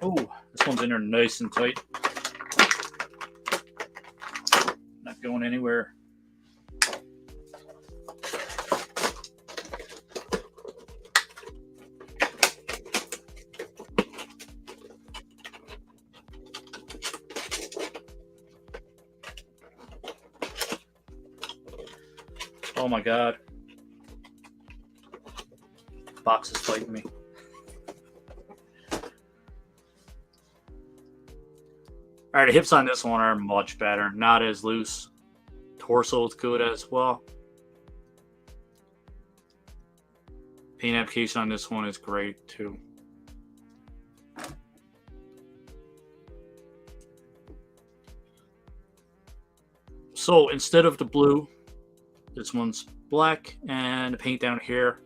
Oh, this one's in there nice and tight. Not going anywhere. Oh my god. The box is fighting me. Alright, the hips on this one are much better. Not as loose. Torso is good as well. Paint application on this one is great too. So instead of the blue, this one's black, and the paint down here,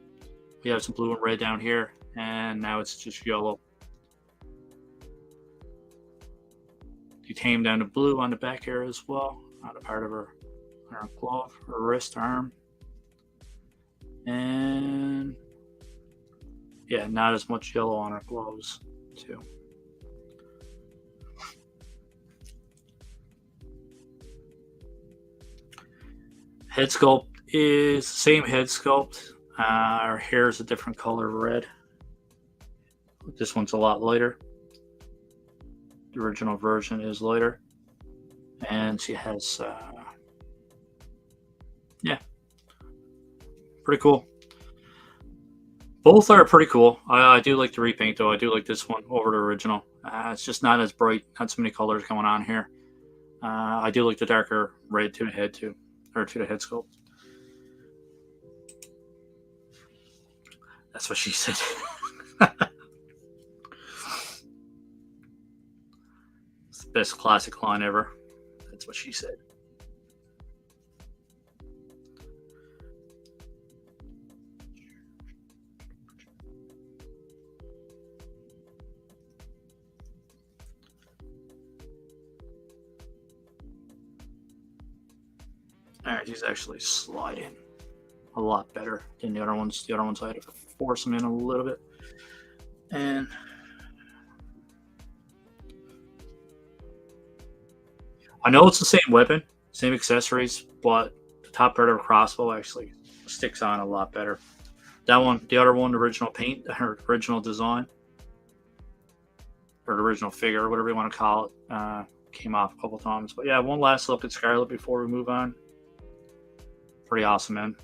we have some blue and red down here, and now it's just yellow. Titanium down to blue on the back here as well, on a part of her glove, her wrist, arm. And yeah, not as much yellow on her gloves too. Head sculpt is the same head sculpt. Her hair is a different color of red. This one's a lot lighter. The original version is lighter. And she has, yeah, pretty cool. Both are pretty cool. I do like the repaint though. I do like this one over the original. It's just not as bright, not so many colors going on here. I do like the darker red to the head too, or to the head sculpt. That's what she said. It's the best classic line ever. That's what she said. Alright, he's actually sliding a lot better than the other ones. The other ones I had to force him in a little bit. And I know it's the same weapon, same accessories, but the top part of the crossbow actually sticks on a lot better. That one, the other one, the original paint, or original design, or the original figure, whatever you want to call it, came off a couple times. But yeah, one last look at Scarlet before we move on. Pretty awesome, man.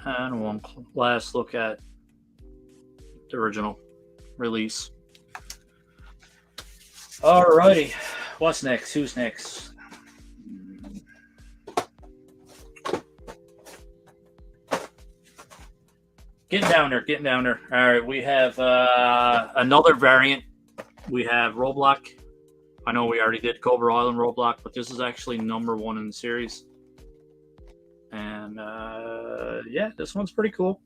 And one last look at the original release. Alrighty, what's next? Who's next? Getting down there. All right, we have another variant. We have Roblox. I know we already did Cobra Island Roblox, but this is actually #1 in the series. And yeah, this one's pretty cool.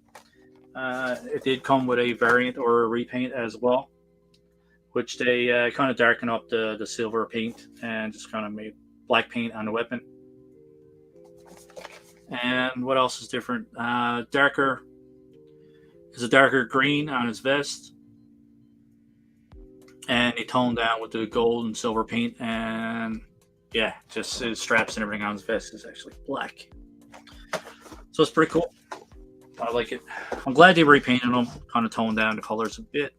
It did come with a variant or a repaint as well, which they kind of darken up the silver paint and just kind of made black paint on the weapon. And what else is different? Darker is a darker green on his vest, and he toned down with the gold and silver paint. And yeah, just his straps and everything on his vest is actually black. So it's pretty cool. I like it. I'm glad they repainted them, kind of toned down the colors a bit.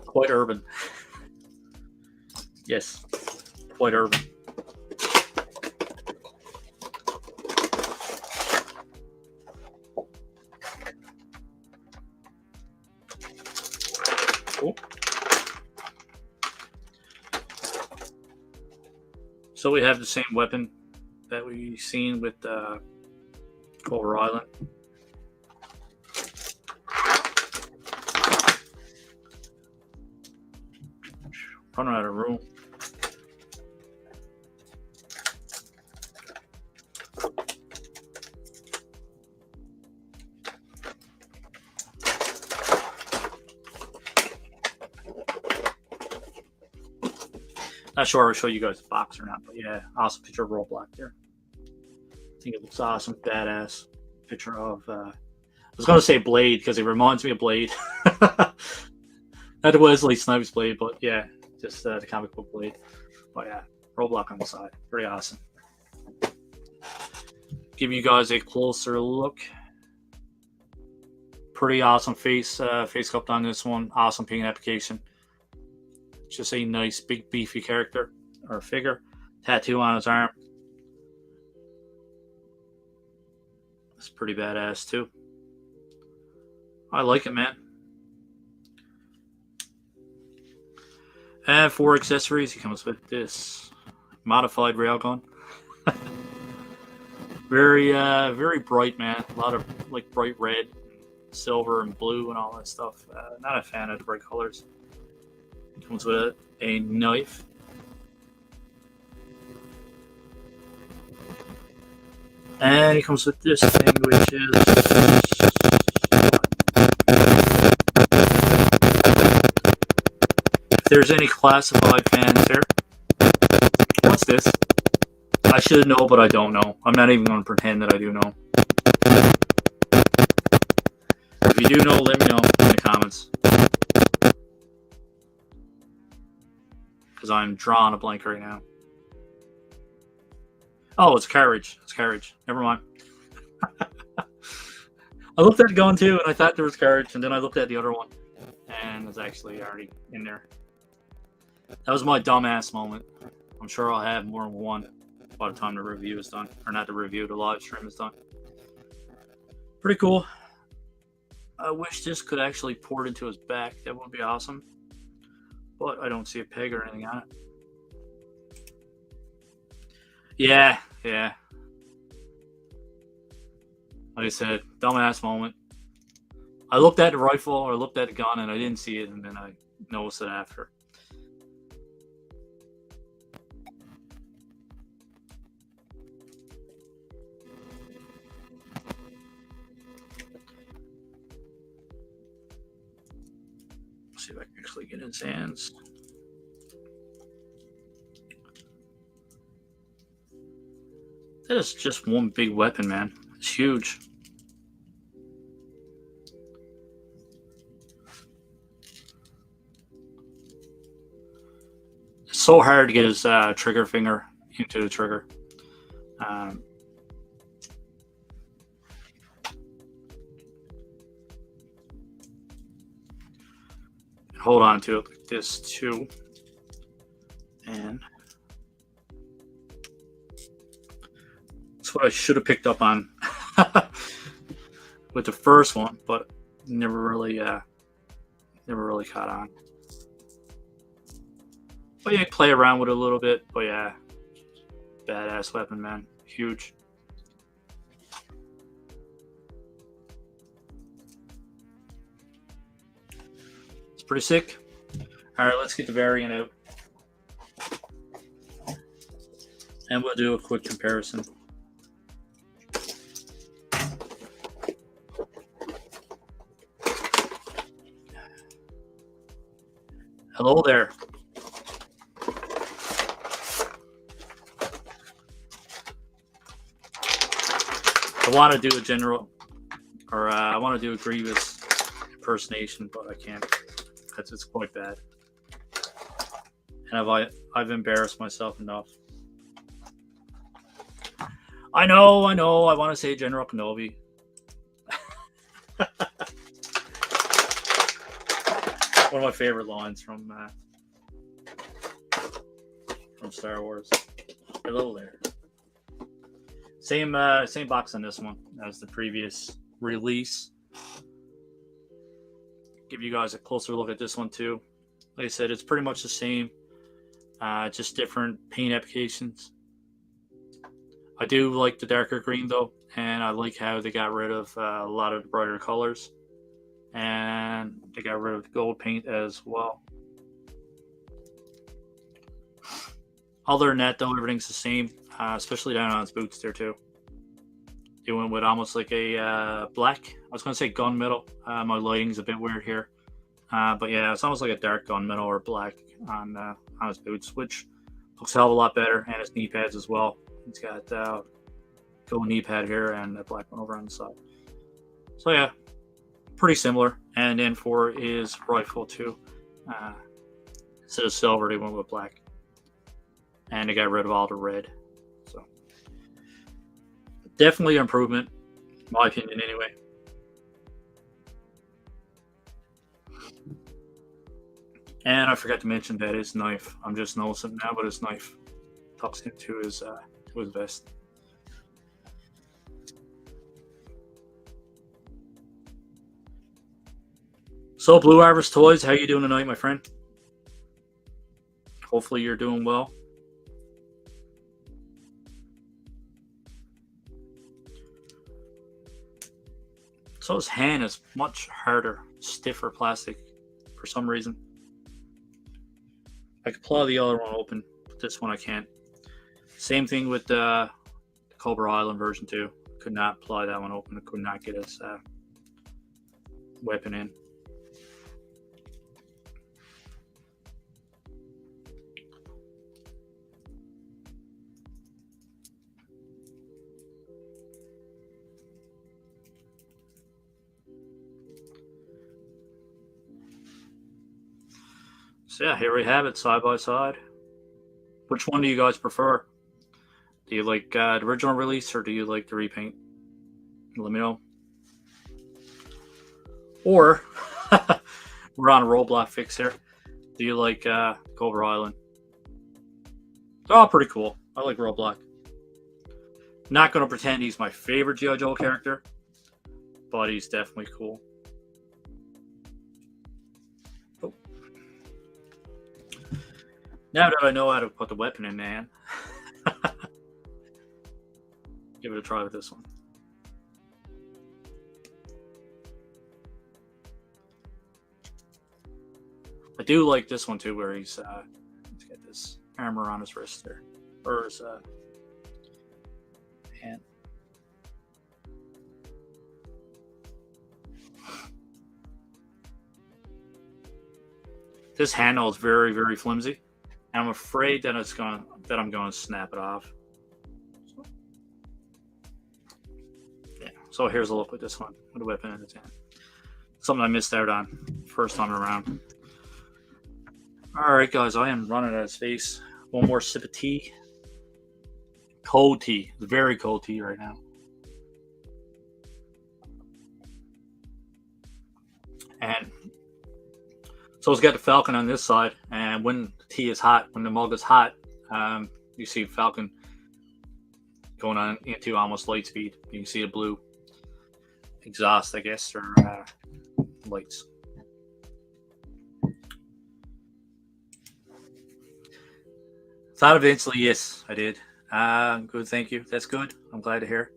Quite urban. Yes, quite urban. Cool. So we have the same weapon that we've seen with Cobra Island. Running out of room. Not sure I'll show you guys the box or not, but yeah, awesome picture of Roblox there. I think it looks awesome, badass picture of. I was gonna say Blade because it reminds me of Blade. Not the Wesley Snipes Blade, but yeah, just the comic book Blade. But yeah, Roblox on the side, pretty awesome. Give you guys a closer look. Pretty awesome face sculpt on this one. Awesome paint application. Just a nice big beefy character or figure. Tattoo on his arm. It's pretty badass too. I like it, man. And for accessories, he comes with this modified railgun. Very bright, man. A lot of like bright red, silver, and blue, and all that stuff. Not a fan of the bright colors. Comes with a knife. And he comes with this thing, which is... If there's any classified fans here, what's this? I should know, but I don't know. I'm not even going to pretend that I do know. If you do know, let me know in the comments. Because I'm drawing a blank right now. Oh, it's carriage. It's carriage. Never mind. I looked at the gun too, and I thought there was carriage, and then I looked at the other one, and it's actually already in there. That was my dumbass moment. I'm sure I'll have more than one by the time the review is done. Or not the review, the live stream is done. Pretty cool. I wish this could actually port into his back. That would be awesome. But I don't see a peg or anything on it. Yeah, yeah. Like I said, dumbass moment. I looked at the rifle or looked at the gun and I didn't see it, and then I noticed it after. Let's see if I can actually get in his hands. That is just one big weapon, man. It's huge. It's so hard to get his trigger finger into the trigger. Um, hold on to it like this too. And that's what I should have picked up on with the first one, but never really caught on. But yeah, play around with it a little bit. But yeah, badass weapon, man. Huge. It's pretty sick. All right, let's get the variant out. And we'll do a quick comparison. Hello there. I want to do a general, or I want to do a Grievous impersonation, but I can't. It's quite bad, and I've embarrassed myself enough. I know. I want to say General Kenobi. One of my favorite lines from Star Wars. Hello there. Same box on this one as the previous release. Give you guys a closer look at this one too. Like I said, it's pretty much the same, just different paint applications. I do like the darker green though, and I like how they got rid of a lot of the brighter colors, and they got rid of the gold paint as well. Other than that though, everything's the same, especially down on his boots there too. They went with almost like a black. I was going to say gunmetal. My lighting's a bit weird here. But yeah, it's almost like a dark gunmetal or black on his boots, which looks a hell of a lot better. And his knee pads as well. He's got gold knee pad here and a black one over on the side. So yeah, pretty similar. And then for his rifle too, instead of silver, they went with black. And they got rid of all the red. So definitely an improvement, in my opinion anyway. And I forgot to mention that his knife. I'm just noticing now, but his knife tucks into his vest. So, Blue Harvest Toys, how you doing tonight, my friend? Hopefully you're doing well. So his hand is much harder, stiffer plastic for some reason. I could ply the other one open, but this one I can't. Same thing with the Cobra Island version too. Could not ply that one open. I could not get his weapon in. So yeah, here we have it, side by side. Which one do you guys prefer? Do you like the original release or do you like the repaint? Let me know. Or we're on a Roblox fix here. Do you like Cobra Island? They're all pretty cool. I like Roblox. Not going to pretend he's my favorite G.I Joe character, but he's definitely cool. Now that I know how to put the weapon in, man, give it a try with this one. I do like this one too, where he's get this armor on his wrist there, or his hand. This handle is very, very flimsy, and I'm afraid that I'm going to snap it off. Yeah. So here's a look with this one, with a weapon in its hand. Something I missed out on first time around. All right, guys, I am running out of space. One more sip of tea. Cold tea. It's very cold tea right now. And so it's got the Falcon on this side, and when the tea is hot, when the mug is hot, you see Falcon going on into almost light speed. You can see the blue exhaust, I guess, or lights. Thought of it instantly, yes, I did. Good, thank you. That's good. I'm glad to hear.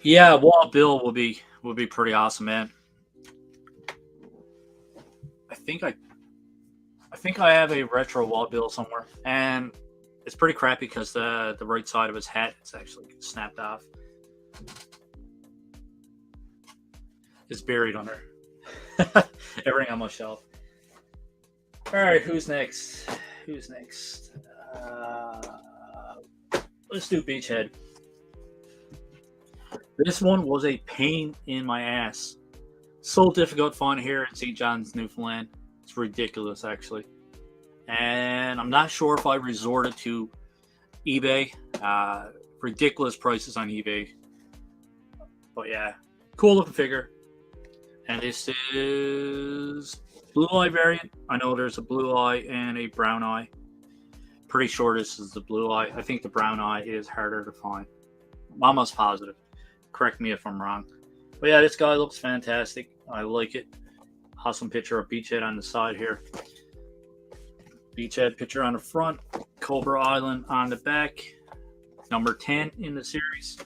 Yeah, Walt Bill will be pretty awesome, man. I think I have a retro Walt Bill somewhere, and it's pretty crappy because the right side of his hat is actually snapped off. It's buried under everything on my shelf. All right, who's next? Who's next? Let's do Beachhead. This one was a pain in my ass. So difficult to find here in St. John's, Newfoundland. It's ridiculous, actually. And I'm not sure if I resorted to eBay. Ridiculous prices on eBay. But yeah, cool looking figure. And this is blue eye variant. I know there's a blue eye and a brown eye. Pretty sure this is the blue eye. I think the brown eye is harder to find. I'm almost positive. Correct me if I'm wrong. But yeah, this guy looks fantastic. I like it. Awesome picture of Beachhead on the side here. Beachhead picture on the front. Cobra Island on the back. Number 10 in the series.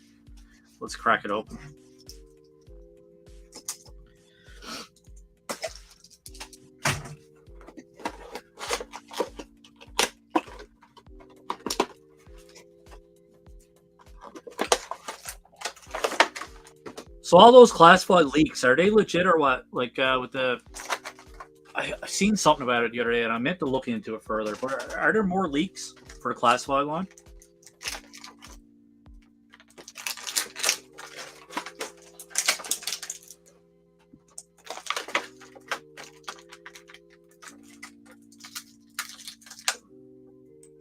Let's crack it open. So all those classified leaks, are they legit or what? Like with the, I've seen something about it the other day, and I meant to look into it further. But are there more leaks for the classified line?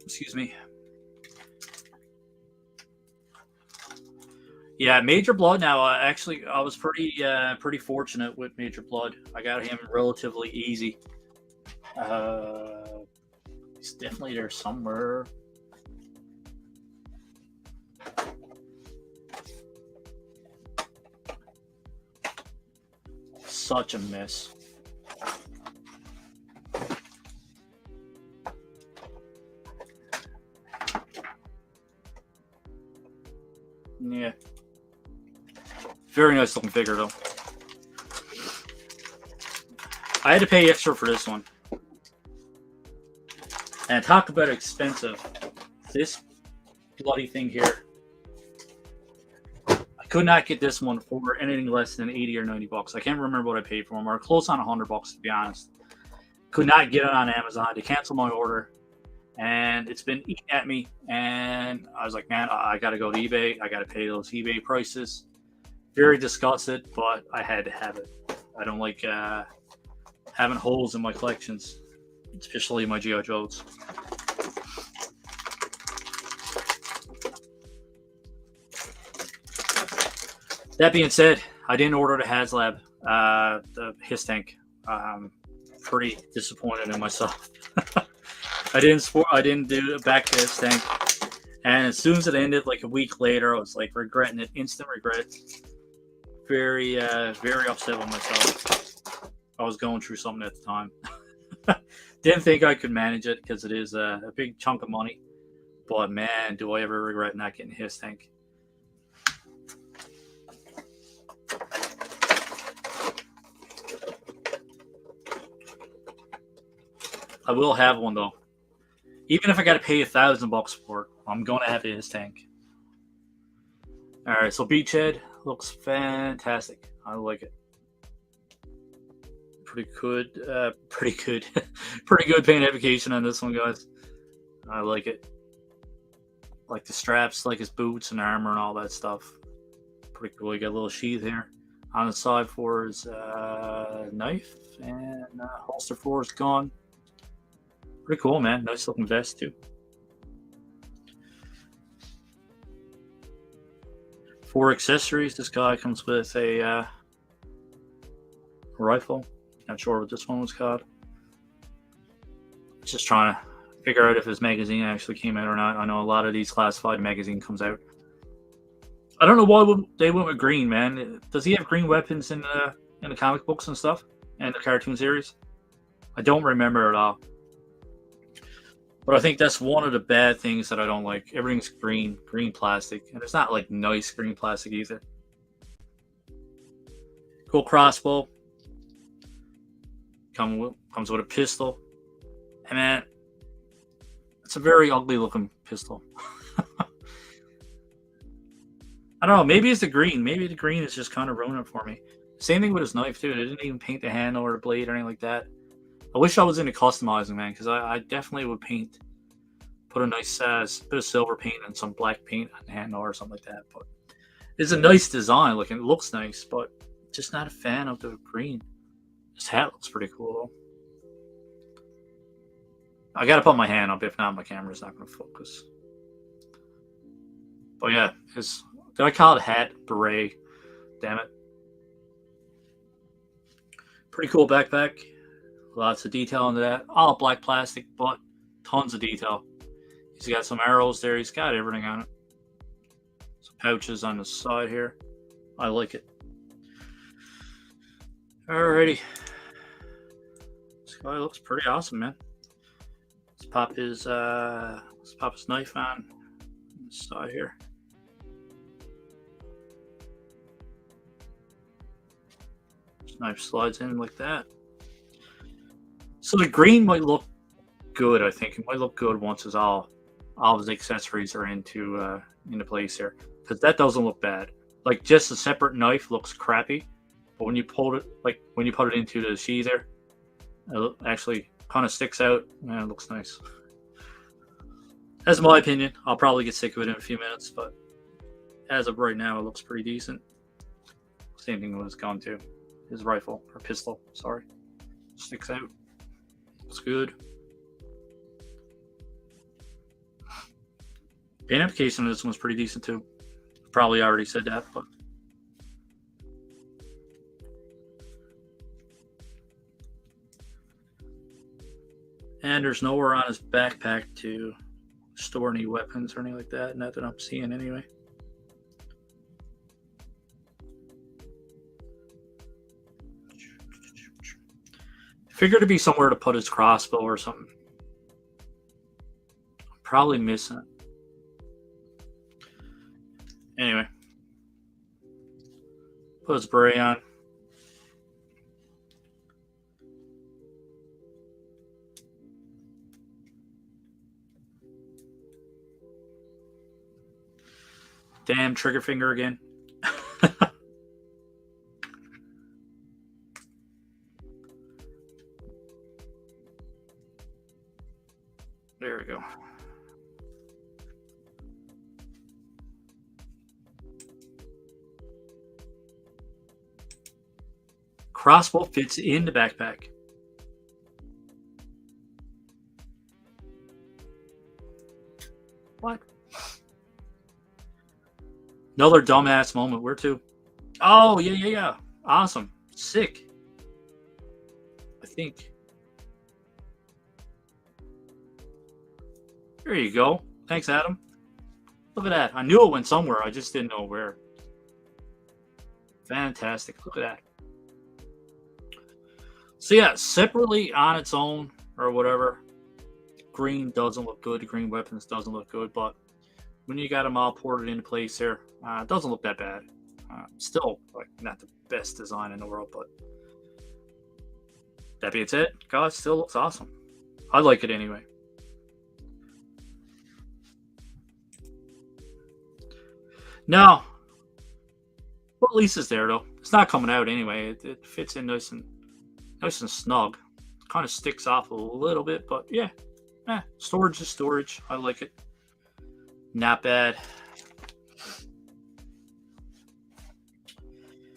Excuse me. Yeah, Major Blood. Now, actually, I was pretty fortunate with Major Blood. I got him relatively easy. He's definitely there somewhere. Such a mess. Yeah. Very nice looking figure, though. I had to pay extra for this one. And talk about expensive. This bloody thing here. I could not get this one for anything less than 80 or 90 bucks. I can't remember what I paid for them, or close on 100 bucks, to be honest. Could not get it on Amazon. They canceled my order. And it's been eating at me. And I was like, man, I got to go to eBay. I got to pay those eBay prices. Very disgusted, but I had to have it. I don't like having holes in my collections, especially my G.I Joes. That being said, I didn't order the HasLab, the his tank. Pretty disappointed in myself. I didn't do it back to his tank, and as soon as it ended, like a week later, I was like regretting it, instant regret. Very upset with myself. I was going through something at the time. Didn't think I could manage it because it is a big chunk of money. But man, do I ever regret not getting his tank. I will have one though. Even if I got to pay $1,000 for it, I'm going to have his tank. All right, so Beachhead looks fantastic. I like it. Pretty good, pretty good, pretty good paint application on this one, guys. I like it. Like the straps, like his boots and armor and all that stuff. Pretty cool. You got a little sheath here on the side for his knife, and holster for his gun. Pretty cool, man. Nice looking vest too. For accessories, this guy comes with a rifle. Not sure what this one was called. Just trying to figure out if his magazine actually came out or not. I know a lot of these classified magazine comes out. I don't know why they went with green, man. Does he have green weapons in the comic books and stuff and the cartoon series? I don't remember at all. But I think that's one of the bad things that I don't like. Everything's green plastic, and it's not like nice green plastic either. Cool crossbow. Comes with a pistol. And man, it's a very ugly looking pistol. I don't know, maybe it's the green. Maybe the green is just kind of ruining it for me. Same thing with his knife too. They didn't even paint the handle or the blade or anything like that. I wish I was into customizing, man, because I definitely would put a nice bit of silver paint and some black paint on the handle or something like that. But it's a nice design, like it looks nice, but just not a fan of the green. His hat looks pretty cool though. I gotta put my hand up, if not my camera's not gonna focus. But yeah, did I call it hat? Beret. Damn it. Pretty cool backpack. Lots of detail into that. All black plastic, but tons of detail. He's got some arrows there. He's got everything on it. Some pouches on the side here. I like it. Alrighty. This guy looks pretty awesome, man. Let's pop his knife on the side here. His knife slides in like that. So the green might look good, I think. It might look good once it's all of his accessories are into place here. Because that doesn't look bad. Like just a separate knife looks crappy. But when you put it into the sheath there, it actually kind of sticks out. Man, it looks nice. That's my opinion. I'll probably get sick of it in a few minutes, but as of right now, it looks pretty decent. Same thing with his gun too. His rifle or pistol, sorry, sticks out. Looks good. Paint application on this one's pretty decent too. Probably already said that, but and there's nowhere on his backpack to store any weapons or anything like that. Not that I'm seeing anyway. Figured to be somewhere to put his crossbow or something. Probably missing it. Anyway. Put his beret on. Damn trigger finger again. There we go. Crossbow fits in the backpack. What? Another dumbass moment. Where to? Oh, yeah. Awesome. Sick. I think. There you go. Thanks, Adam. Look at that. I knew it went somewhere. I just didn't know where. Fantastic. Look at that. So yeah, separately on its own or whatever, green doesn't look good. Green weapons doesn't look good, but when you got them all ported into place here, it doesn't look that bad. Still, like, not the best design in the world, but that being said, God, it still looks awesome. I like it anyway. No, well, at least it's there though. It's not coming out anyway. It fits in nice and snug. Kind of sticks off a little bit, but yeah, storage is storage. I like it. Not bad.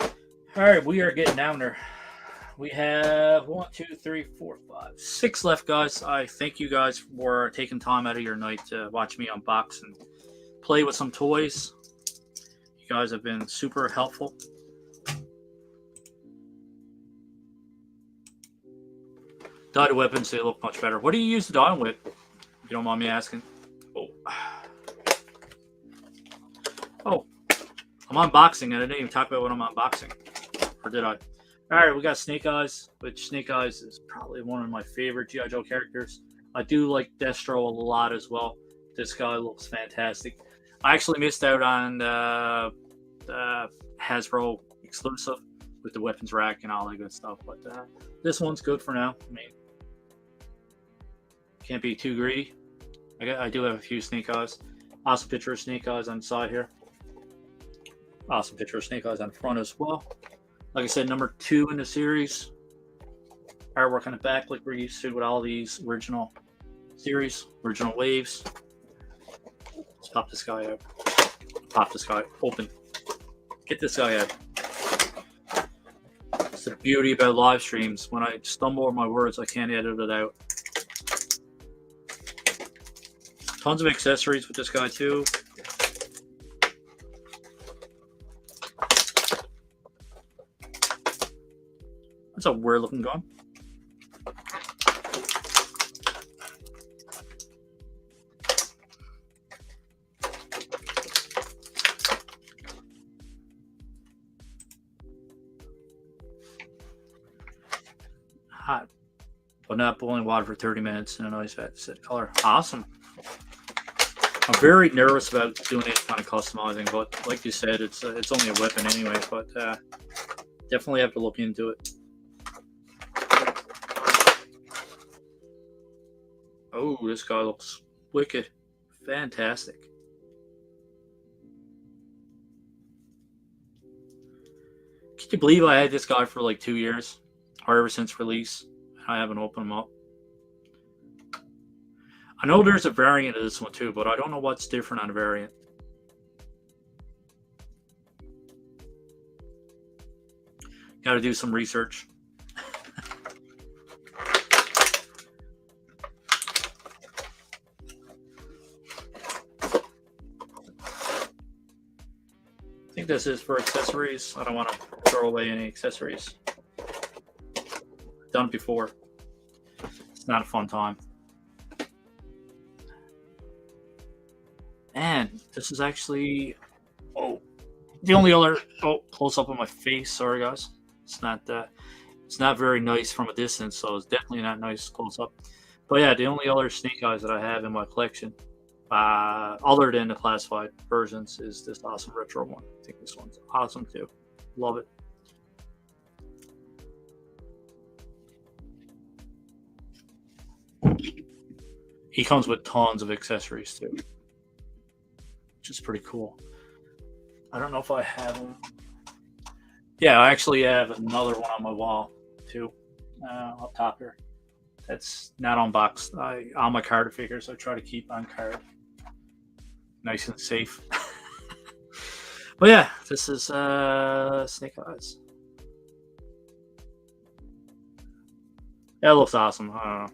All right, we are getting down there. We have 1, 2, 3, 4, 5, 6 left, guys. I thank you guys for taking time out of your night to watch me unbox and play with some toys. You guys have been super helpful. Dyed weapons, they look much better. What do you use to dye them with? If you don't mind me asking. Oh, I'm unboxing, and I didn't even talk about what I'm unboxing. Or did I? Alright, we got Snake Eyes, which Snake Eyes is probably one of my favorite G.I Joe characters. I do like Destro a lot as well. This guy looks fantastic. I actually missed out on the Hasbro exclusive with the weapons rack and all that good stuff, but this one's good for now. I mean, can't be too greedy. I do have a few Snake Eyes. Awesome picture of Snake Eyes on the side here. Awesome picture of Snake Eyes on the front as well. Like I said, number 2 in the series. Artwork on the back, like we're used to with all these original series, original waves. Let's pop this guy out. Pop this guy open. Get this guy out. It's the beauty about live streams. When I stumble over my words, I can't edit it out. Tons of accessories with this guy too. That's a weird looking gun. Hot, but not boiling water for 30 minutes in a nice set color. Awesome. I'm very nervous about doing any kind of customizing, but like you said, it's only a weapon anyway. But definitely have to look into it. Oh, this guy looks wicked. Fantastic. Can you believe I had this guy for like 2 years? Or ever since release. I haven't opened him up. I know there's a variant of this one too, but I don't know what's different on the variant. Got to do some research. I think this is for accessories. I don't want to throw away any accessories. I've done it before. It's not a fun time. And this is actually, the only other, close up on my face. Sorry guys. It's not very nice from a distance, so it's definitely not nice close up. But yeah, the only other Snake Eyes that I have in my collection, other than the classified versions, is this awesome retro one. I think this one's awesome too. Love it. He comes with tons of accessories too, which is pretty cool. I don't know if I have them. Yeah, I actually have another one on my wall too, up top here. That's not unboxed. All my card figures I try to keep on card, nice and safe. But yeah, this is Snake Eyes. That looks awesome. I don't know.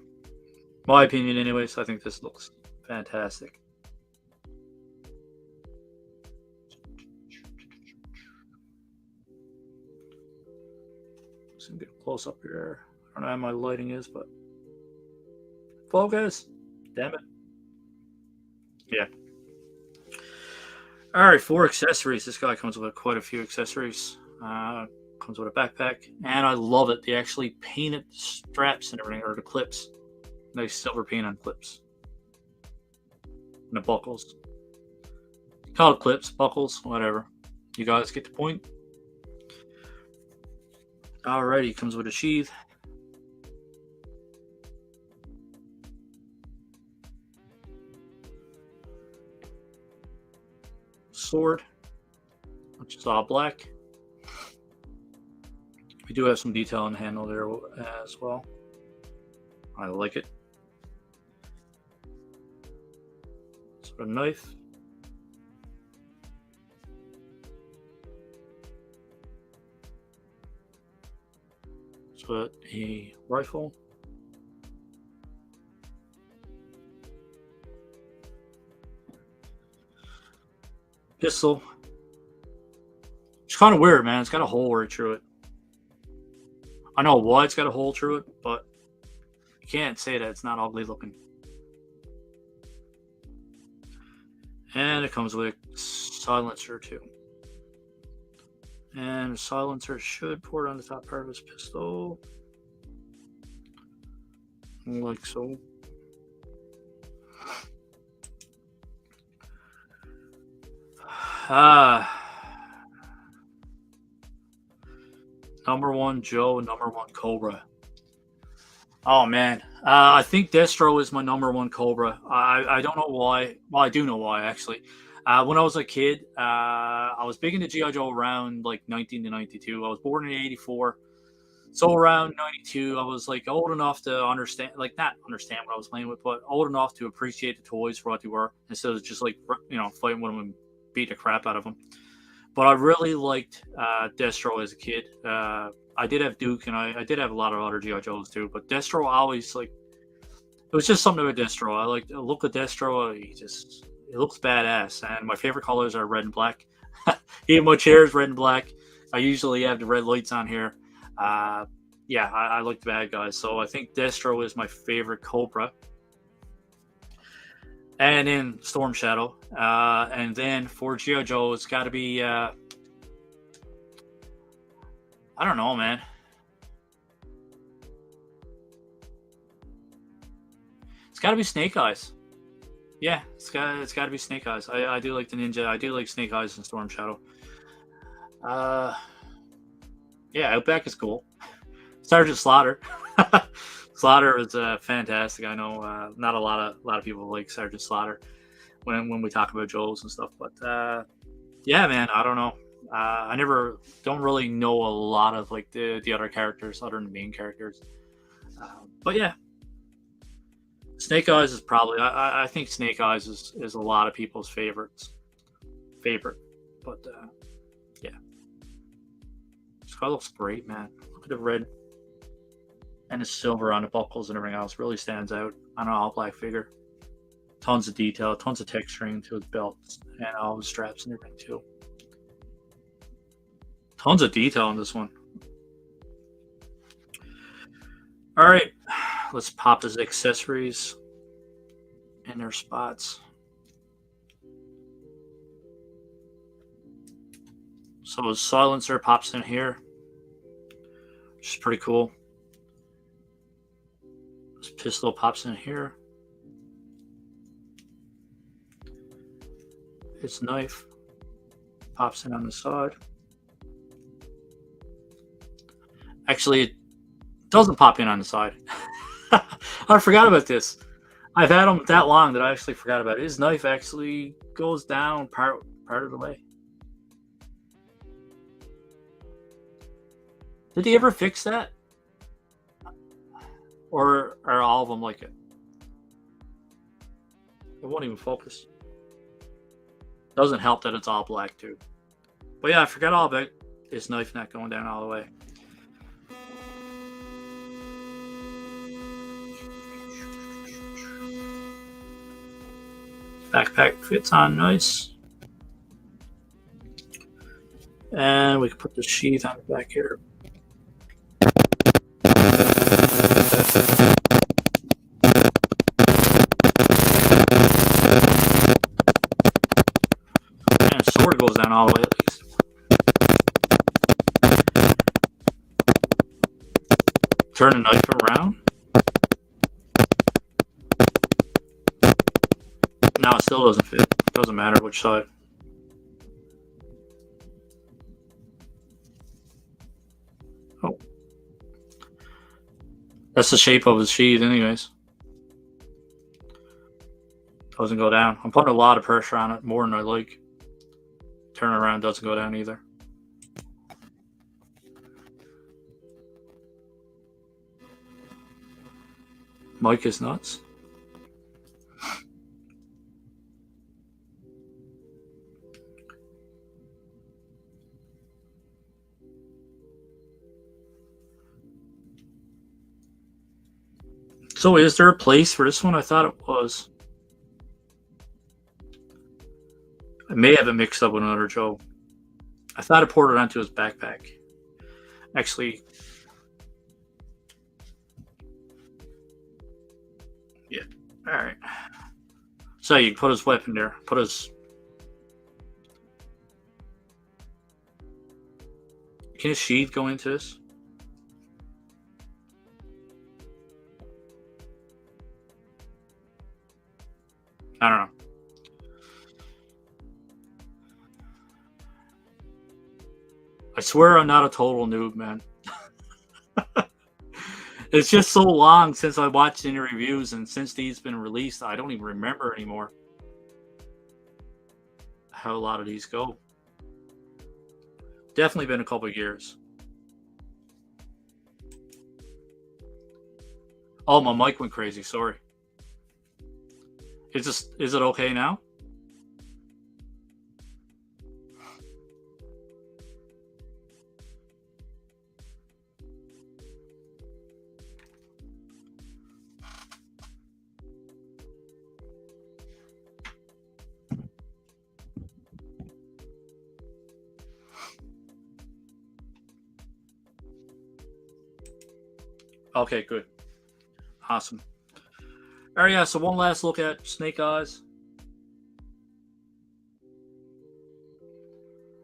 My opinion, anyways. I think this looks fantastic. Just gonna get a close up here. I don't know how my lighting is, but focus. Damn it. Yeah. All right, 4 accessories. This guy comes with quite a few accessories. Comes with a backpack, and I love it. They actually painted the straps and everything, or the clips. Nice silver paint on clips. And the buckles. Call it clips, buckles, whatever. You guys get the point. Alrighty, comes with a sheath. Sword, which is all black. We do have some detail on the handle there as well. I like it. Sort of knife. So a rifle. Pistol. It's kind of weird, man. It's got a hole right through it. I know why it's got a hole through it, but you can't say that it's not ugly looking. And it comes with a silencer too. And the silencer should pour on the top part of his pistol. Like so. Number one Joe, number one Cobra. Oh man, I think Destro is my number one Cobra. I don't know why. Well, I do know why actually. When I was a kid, I was big into G.I Joe around like 19 to 92. I was born in '84, so around 92, I was like old enough to understand, like not understand what I was playing with, but old enough to appreciate the toys for what they were instead of just like fighting with them and beat the crap out of them. But I really liked Destro as a kid. I did have Duke, and I did have a lot of other G.I. Joes too. But Destro always it was just something about Destro. I like the look of Destro. He looks badass. And my favorite colors are red and black. Even my chair is red and black. I usually have the red lights on here. I like the bad guys. So I think Destro is my favorite Cobra. And then Stormshadow. And then for G.I. Joe, it's got to be... I don't know, man. It's got to be Snake Eyes. Yeah, it's got to be Snake Eyes. I do like the Ninja. I do like Snake Eyes and Stormshadow. Outback is cool. Sergeant Slaughter. Slaughter is fantastic. I know not a lot of people like Sergeant Slaughter when we talk about Joes and stuff. But man, I don't know. I don't really know a lot of like the other characters other than the main characters. But yeah, Snake Eyes is probably I think Snake Eyes is a lot of people's favorite. But yeah, this guy looks great, man. Look at the red and the silver on the buckles and everything else really stands out on an all black figure. Tons of detail, tons of texturing to his belts and all the straps and everything too. Tons of detail on this one. All right, let's pop his accessories in their spots. So his silencer pops in here, which is pretty cool. His pistol pops in here. His knife pops in on the side. Actually, it doesn't pop in on the side. I forgot about this. I've had him that long that I actually forgot about it. His knife actually goes down part of the way. Did he ever fix that? Or are all of them like it? It won't even focus. Doesn't help that it's all black too. But yeah, I forgot all about his knife not going down all the way. Backpack fits on nice. And we can put the sheath on the back here. And sword goes down all the way at least. Turn the knife around. No, it still doesn't fit. Doesn't matter which side. Oh. That's the shape of the sheet anyways. Doesn't go down. I'm putting a lot of pressure on it, more than I like. Turn around, doesn't go down either. Mike is nuts. So is there a place for this one? I thought it was. I may have it mixed up with another Joe. I thought I poured it onto his backpack. Actually, yeah. All right. So you put his weapon there. Put his. Can his sheath go into this? I don't know. I swear I'm not a total noob, man. It's just so long since I watched any reviews, and since these been released, I don't even remember anymore how a lot of these go. Definitely been a couple of years. Oh, my mic went crazy. Sorry. Is it okay now? Okay, good. Awesome. All right, yeah, so one last look at Snake Eyes.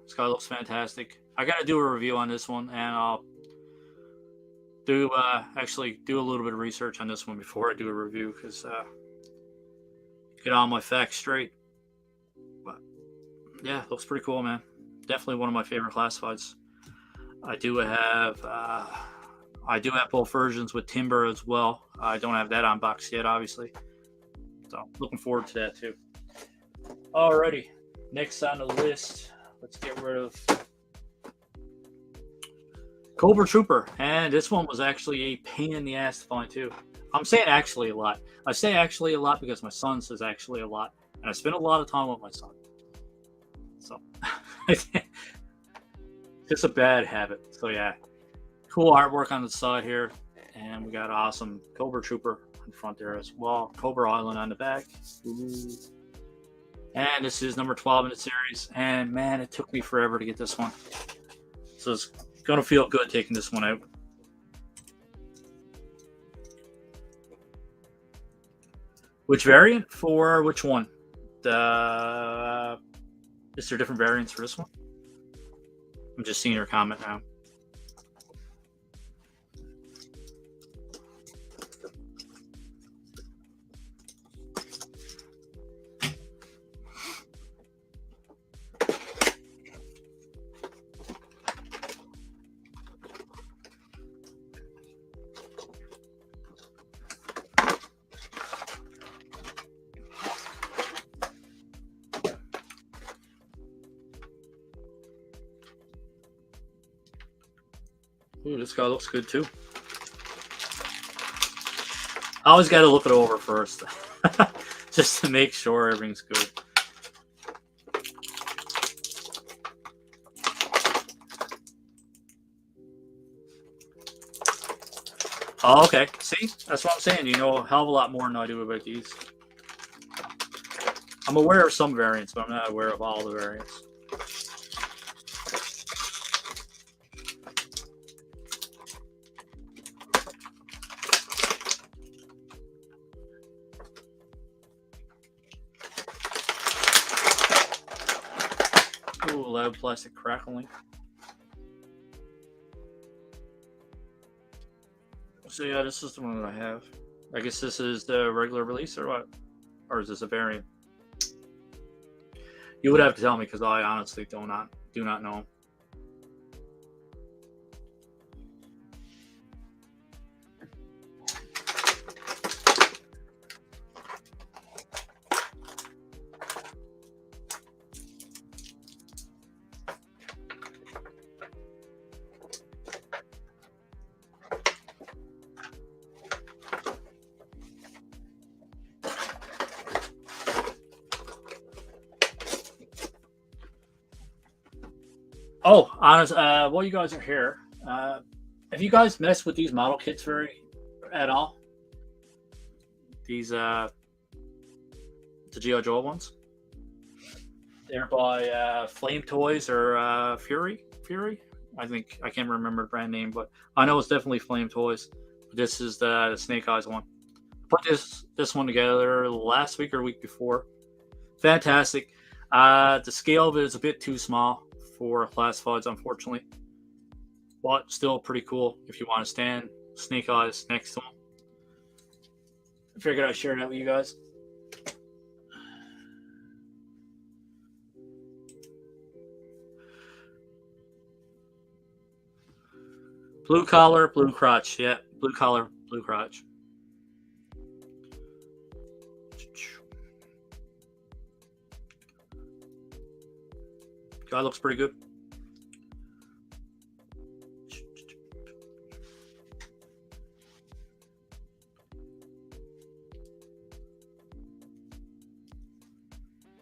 This guy looks fantastic. I got to do a review on this one, and I'll actually do a little bit of research on this one before I do a review, because get all my facts straight. But yeah, looks pretty cool, man. Definitely one of my favorite classifieds. I do have both versions with Timber as well. I don't have that unboxed yet, obviously. So looking forward to that too. Alrighty, next on the list, let's get rid of Cobra Trooper. And this one was actually a pain in the ass to find too. I'm saying actually a lot. I say actually a lot because my son says actually a lot. And I spend a lot of time with my son. So it's a bad habit. So yeah. Cool artwork on the side here. And we got awesome Cobra Trooper in front there as well. Cobra Island on the back. Ooh. And this is number 12 in the series. And man, it took me forever to get this one. So it's going to feel good taking this one out. Which variant for which one? Is there different variants for this one? I'm just seeing your comment now. Ooh, this guy looks good too. I always got to look it over first, just to make sure everything's good. Oh, okay. See, that's what I'm saying. You know a hell of a lot more than I do about these. I'm aware of some variants, but I'm not aware of all the variants. Ooh, loud plastic crackling. So yeah, this is the one that I have. I guess this is the regular release or what? Or is this a variant? You would have to tell me because I honestly do not know. Oh, honest. While you guys are here, have you guys messed with these model kits very at all? These the G.I Joe ones. They're by Flame Toys or Fury. Fury. I think I can't remember the brand name, but I know it's definitely Flame Toys. This is the Snake Eyes one. Put this one together last week or week before. Fantastic. The scale of it is a bit too small for classifieds, unfortunately, but still pretty cool if you want to stand Snake Eyes next to them. I figured I'd share that with you guys. Blue collar, blue crotch. Yeah, blue collar, blue crotch. Guy looks pretty good.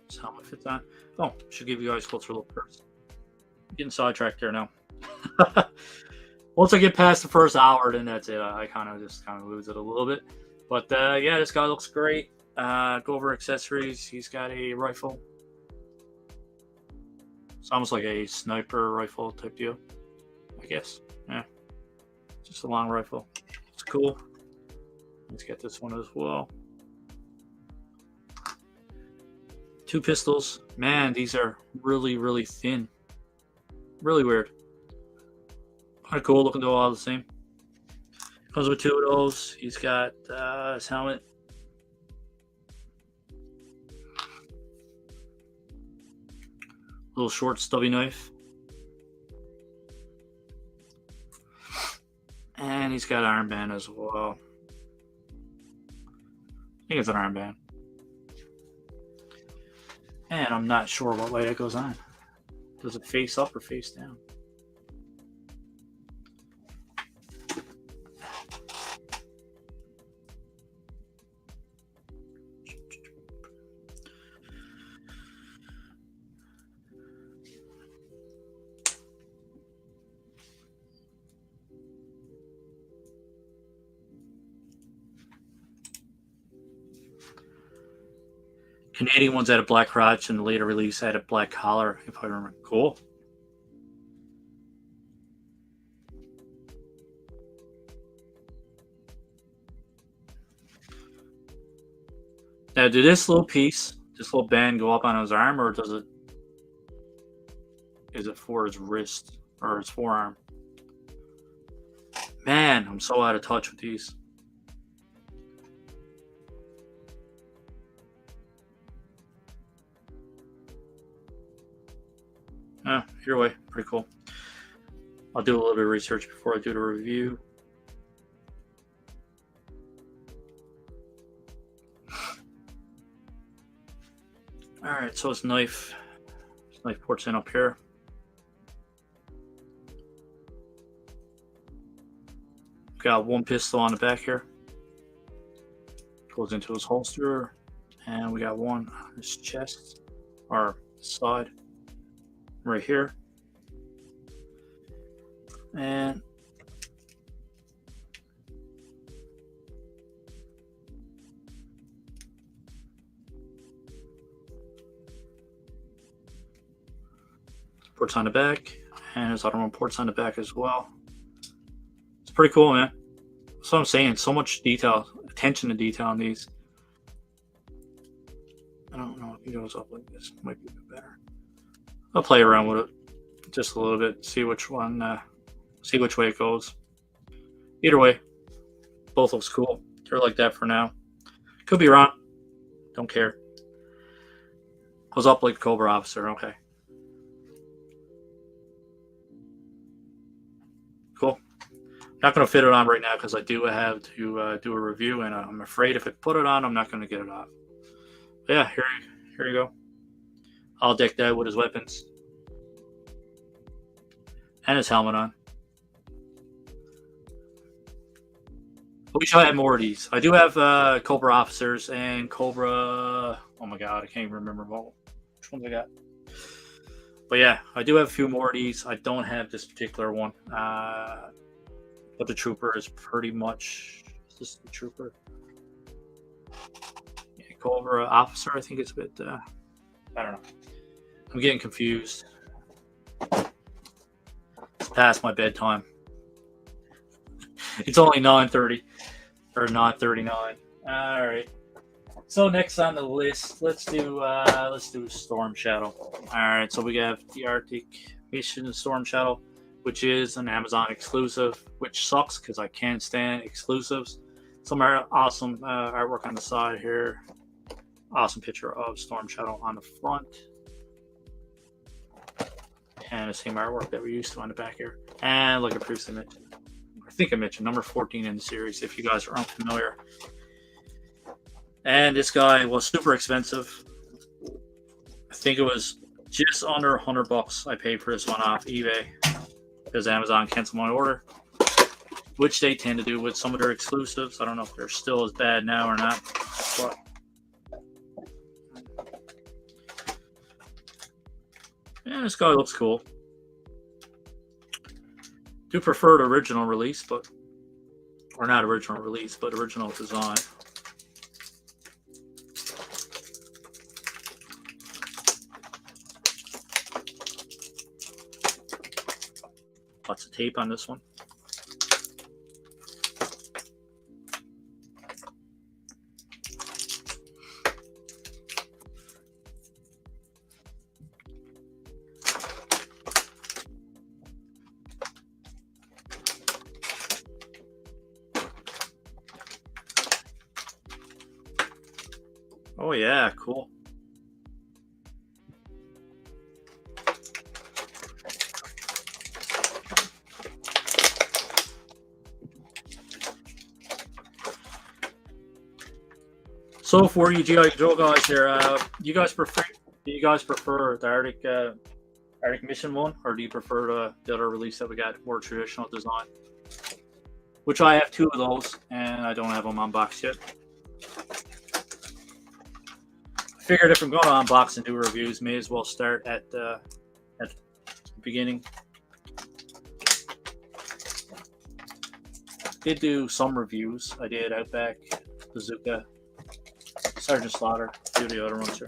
This helmet fits on. Oh, should give you guys a closer look first. Getting sidetracked here now. Once I get past the first hour, then that's it. I kind of lose it a little bit. But yeah, this guy looks great. Go over accessories. He's got a rifle. It's almost like a sniper rifle type deal, I guess. Yeah, just a long rifle. It's cool. Let's get this one as well. 2 pistols. Man, these are really, really thin. Really weird. Kind of cool looking though, all the same. Comes with 2 of those. He's got his helmet. Little short stubby knife. And he's got an armband as well. I think it's an armband. And I'm not sure what way that goes on. Does it face up or face down? Canadian ones had a black crotch, and the later release had a black collar, if I remember. Cool. Now, did this little piece, this little band, go up on his arm, or does it? Is it for his wrist or his forearm? Man, I'm so out of touch with these. Either way, pretty cool. I'll do a little bit of research before I do the review. All right, so his knife ports in up here. Got 1 pistol on the back here. Goes into his holster, and we got 1 on his chest or side. Right here, and ports on the back, and his other one ports on the back as well. It's pretty cool, man. That's what I'm saying. So much detail, attention to detail on these. I don't know if he goes up like this. Might be a bit better. I'll play around with it just a little bit, see which one, see which way it goes. Either way, both looks cool. They're like that for now. Could be wrong. Don't care. Goes up like Cobra officer. Okay. Cool. Not going to fit it on right now because I do have to do a review, and I'm afraid if I put it on, I'm not going to get it off. But yeah, here you go. All decked out with his weapons and his helmet on. I wish I had more of these. I do have Cobra officers and Cobra. Oh my god, I can't even remember which ones I got. But yeah, I do have a few more of these. I don't have this particular one. But the trooper is pretty much. Is this the trooper? Yeah, Cobra officer. I think it's a bit. I don't know. I'm getting confused. It's past my bedtime. It's only 9:30 or 9:39. All right. So next on the list, let's do Stormshadow. All right. So we have the Arctic Mission Stormshadow, which is an Amazon exclusive, which sucks because I can't stand exclusives. Some awesome artwork on the side here. Awesome picture of Stormshadow on the front. And the same artwork that we're used to on the back here. And like I previously mentioned, I think I mentioned number 14 in the series if you guys are unfamiliar. And this guy was super expensive. I think it was just under $100 I paid for this one off eBay because Amazon canceled my order, which they tend to do with some of their exclusives. I don't know if they're still as bad now or not, but yeah, this guy looks cool. Do prefer the original release, but or not original release, but original design. Lots of tape on this one. Oh yeah, cool. So for you G.I Joe guys here, do you guys prefer the Arctic Mission one, or do you prefer the other release that we got, more traditional design? Which I have two of those, and I don't have them unboxed yet. I figured if I'm going to unbox and do reviews, may as well start at the beginning. Did do some reviews. I did Outback, Bazooka, Sergeant Slaughter, a few of the other ones here.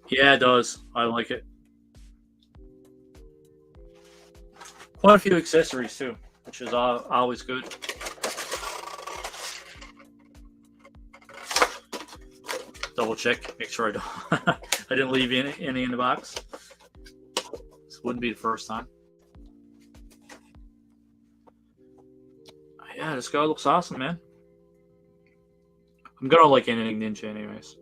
Yeah, it does. I like it. Quite a few accessories too, which is always good. Double check, make sure I don't. I didn't leave any in the box. This wouldn't be the first time. Yeah, this guy looks awesome, man. I'm gonna like anything ninja, anyways.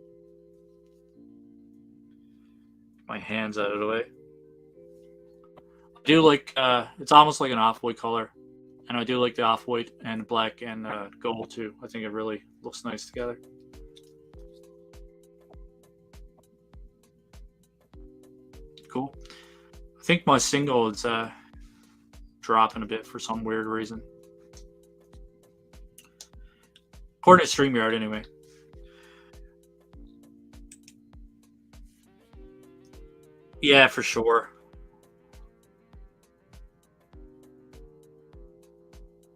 My hands out of the way. I do like it's almost like an off-white color, and I do like the off-white and black and gold too. I think it really looks nice together. Cool. I think my single is dropping a bit for some weird reason. According to StreamYard, anyway. Yeah, for sure.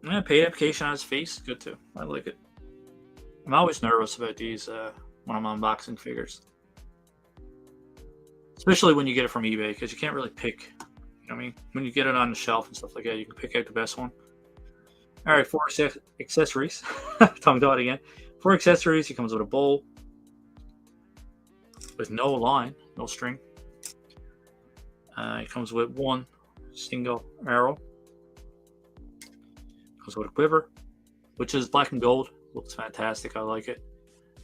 Yeah, paid application on his face, good too. I like it. I'm always nervous about these when I'm unboxing figures, especially when you get it from eBay, because you can't really pick. You know what I mean? When you get it on the shelf and stuff like that, you can pick out the best one. All right, for accessories, tongue tied again. For accessories, he comes with a bowl, with no line, no string. It comes with one single arrow. Comes with a quiver, which is black and gold. Looks fantastic. I like it.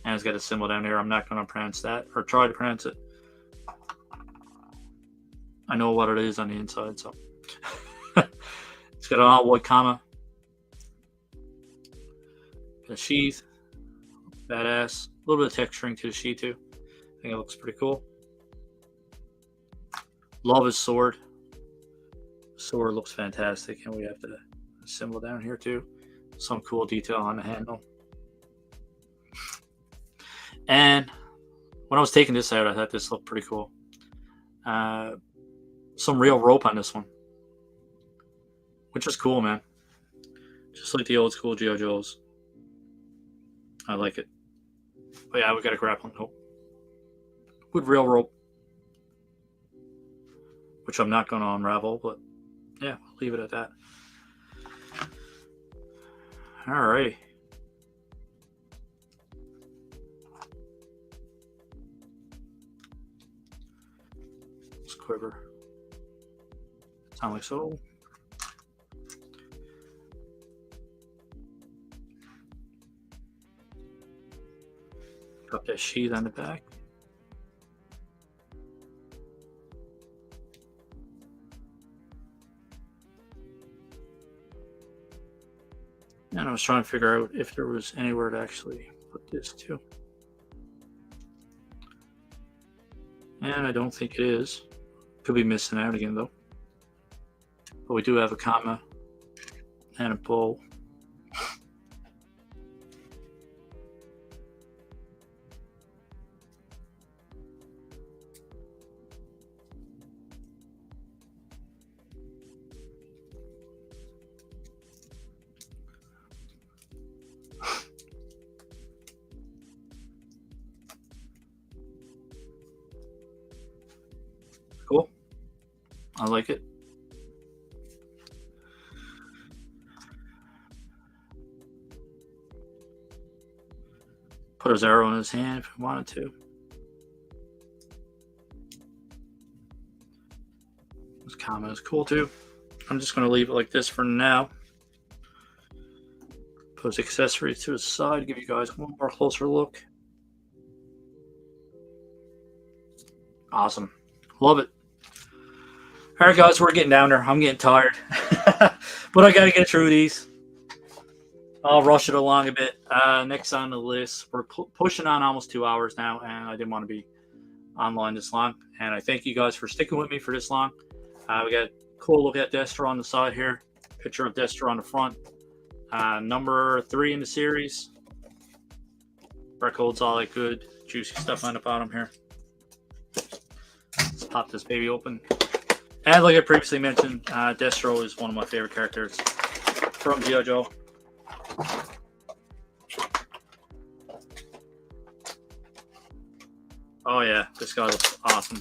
And it's got a symbol down there. I'm not going to pronounce that or try to pronounce it. I know what it is on the inside, so. It's got an all white comma. Got a sheath. Badass. A little bit of texturing to the sheath too. I think it looks pretty cool. Love his sword. Sword looks fantastic, and we have the symbol down here too. Some cool detail on the handle. And when I was taking this out, I thought this looked pretty cool. Some real rope on this one, which is cool, man. Just like the old school G.I. Joes. I like it. But yeah, we got a grappling hook with real rope, which I'm not going to unravel, but yeah, we'll leave it at that. Alrighty. Let's quiver. Sound like so. Got that sheath on the back. And I was trying to figure out if there was anywhere to actually put this to. And I don't think it is. Could be missing out again though. But we do have a comma and a bow. Cool. I like it. Put his arrow in his hand if he wanted to. This comment is cool too. I'm just going to leave it like this for now. Put his accessories to his side, give you guys one more closer look. Awesome. Love it. All right, guys, we're getting down there. I'm getting tired. But I got to get through these. I'll rush it along a bit. Next on the list, we're pushing on almost 2 hours now, and I didn't want to be online this long. And I thank you guys for sticking with me for this long. We got a cool look at Destro on the side here. Picture of Destro on the front. Number 3 in the series. Records, all that good, juicy stuff on the bottom here. Let's pop this baby open. And like I previously mentioned, Destro is one of my favorite characters from G.I. Joe. Oh yeah, this guy looks awesome.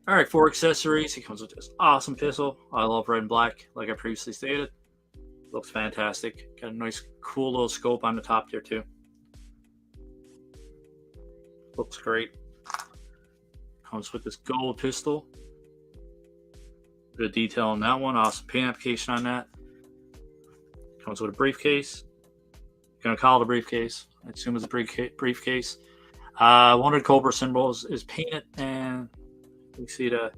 All right, for accessories, he comes with this awesome pistol. I love red and black, like I previously stated. Looks fantastic. Got a nice, cool little scope on the top there too. Looks great. Comes with this gold pistol. Bit of detail on that one. Awesome paint application on that. Comes with a briefcase. Gonna call it a briefcase. I assume it's a briefcase. One of the Cobra symbols is painted, and you see the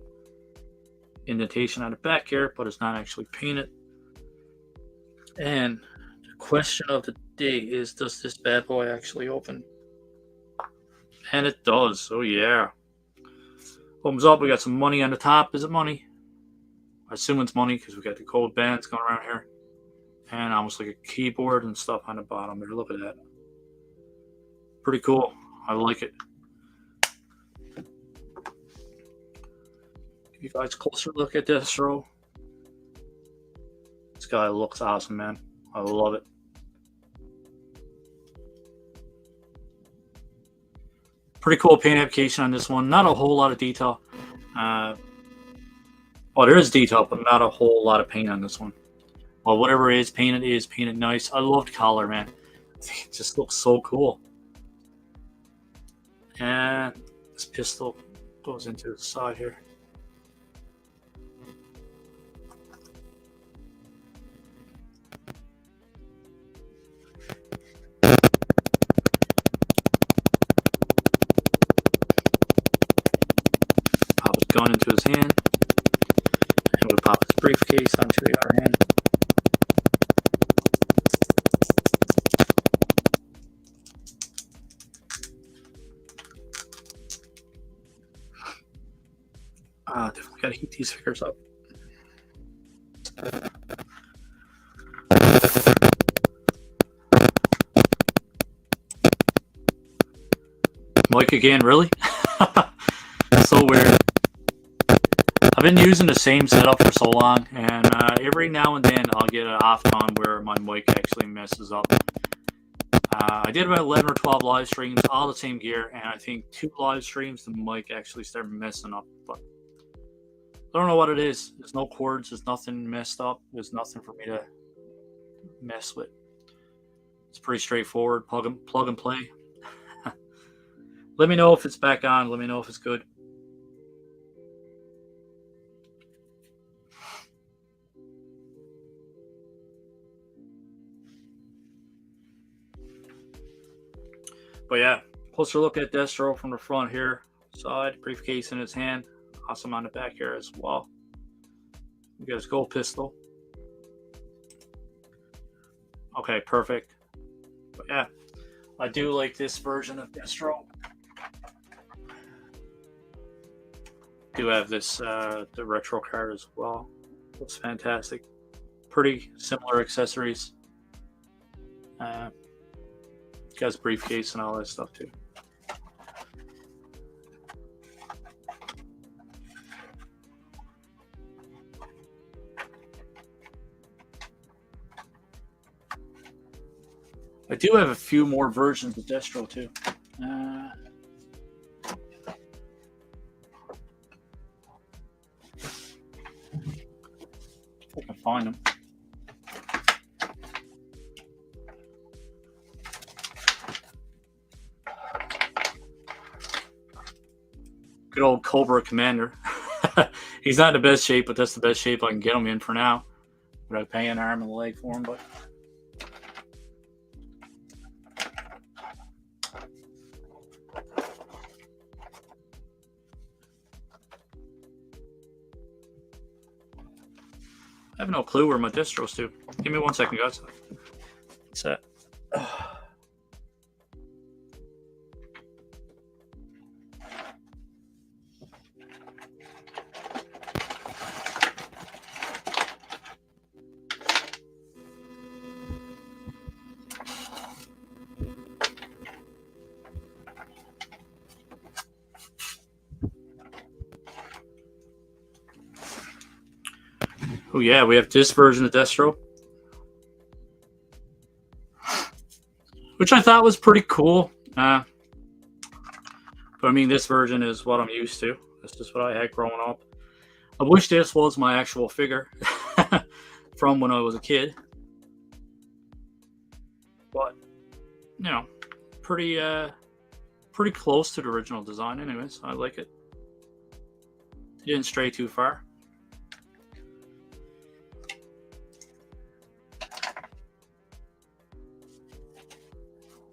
indentation on the back here, but it's not actually painted. And the question of the day is, does this bad boy actually open? And it does. Oh yeah. Opens up. We got some money on the top. Is it money? I assume it's money because we got the gold bands going around here. And almost like a keyboard and stuff on the bottom there. Look at that. Pretty cool. I like it. Give you guys a closer look at Destro. This guy looks awesome, man. I love it. Pretty cool paint application on this one. Not a whole lot of detail. Well, there is detail, but not a whole lot of paint on this one. Well, whatever it is painted nice. I love the collar, man. It just looks so cool. And this pistol goes into the side here. Pop his gun into his hand. And we pop his briefcase onto the other hand. Definitely gotta heat these figures up. Mike again, really? So weird. I've been using the same setup for so long, and every now and then I'll get an off-con where my mic actually messes up. I did about 11 or 12 live streams, all the same gear, and I think 2 live streams the mic actually started messing up. But I don't know what it is. There's no cords. There's nothing messed up. There's nothing for me to mess with. It's pretty straightforward. Plug and play. Let me know if it's back on. Let me know if it's good. But yeah, closer look at Destro from the front here. Side, briefcase in his hand. Awesome on the back here as well. We got his gold pistol. Okay, perfect. But yeah, I do like this version of Destro. Do have this the retro card as well. Looks fantastic. Pretty similar accessories. Got his briefcase and all that stuff too. I do have a few more versions of Destro too. If I can find them. Good old Cobra Commander. He's not in the best shape, but that's the best shape I can get him in for now. Without paying an arm and a leg for him, but I have no clue where my Destro's to. Give me 1 second, guys. What's that? Oh yeah, we have this version of Destro, which I thought was pretty cool. But I mean, this version is what I'm used to. This is what I had growing up. I wish this was my actual figure from when I was a kid. But, you know, pretty close to the original design anyways. I like it. It didn't stray too far.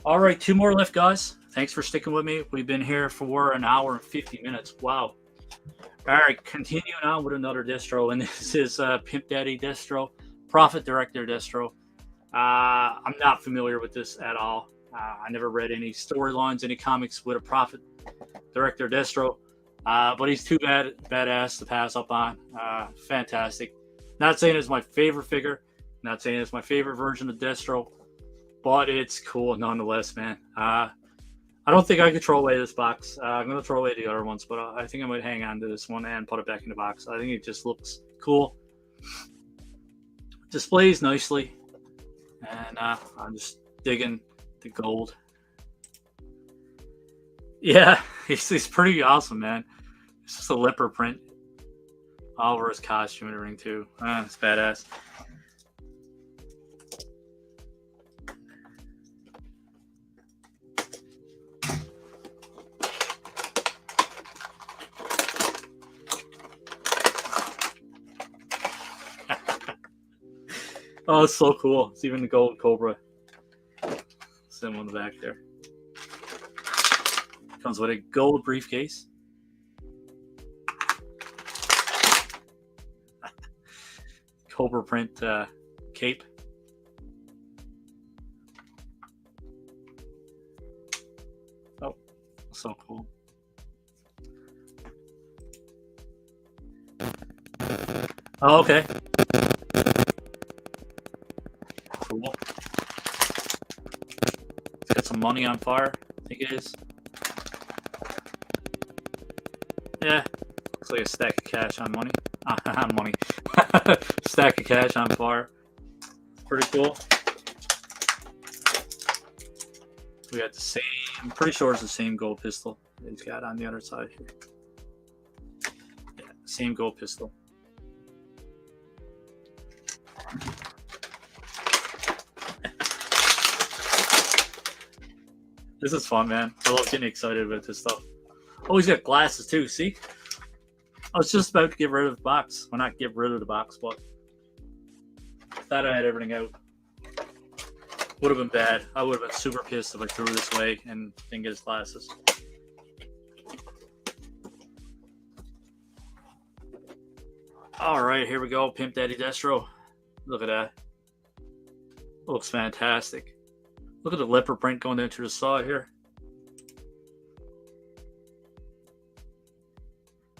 All right, 2 more left, guys. Thanks for sticking with me. We've been here for an hour and 50 minutes. Wow. All right, continuing on with another Destro, and this is Pimp Daddy Destro, Prophet Director Destro. I'm not familiar with this at all. I never read any storylines, any comics with a Prophet Director Destro, but he's too badass to pass up on. Fantastic. Not saying it's my favorite figure. Not saying it's my favorite version of Destro. But it's cool nonetheless, man. I I don't think I could throw away this box. I'm gonna throw away the other ones, but I think I might hang on to this one and put it back in the box. I think it just looks cool, displays nicely, and I'm just digging the gold. Yeah, he's pretty awesome, man. It's just a leopard print all over his costume and everything too. It's badass. Oh, it's so cool. It's even the gold Cobra symbol in the back there. Comes with a gold briefcase. Cobra print cape. Oh, so cool. Oh, okay. Cool. It's got some money on fire, I think it is. Yeah, looks like a stack of cash on money. On money. Stack of cash on fire. Pretty cool. We got the same, I'm pretty sure it's the same gold pistol that he's got on the other side here. Yeah, same gold pistol. This is fun, man. I love getting excited about this stuff. Oh, he's got glasses too, see? I was just about to get rid of the box. Well, not get rid of the box, but thought I had everything out. Would have been bad. I would have been super pissed if I threw this away and didn't get his glasses. All right, here we go. Pimp Daddy Destro. Look at that. Looks fantastic. Look at the leopard print going down to the side here.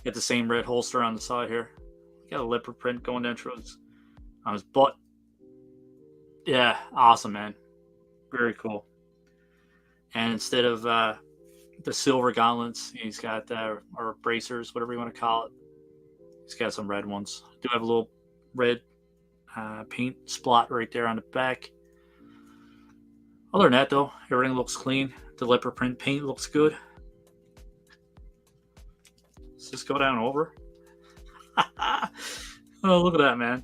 Get the same red holster on the side here. Got a leopard print going down through on his butt. Yeah, awesome, man. Very cool. And instead of the silver gauntlets, he's got or bracers, whatever you want to call it. He's got some red ones. Do have a little red paint spot right there on the back. Other than that, though, everything looks clean. The leopard print paint looks good. Let's just go down over. Oh, look at that, man.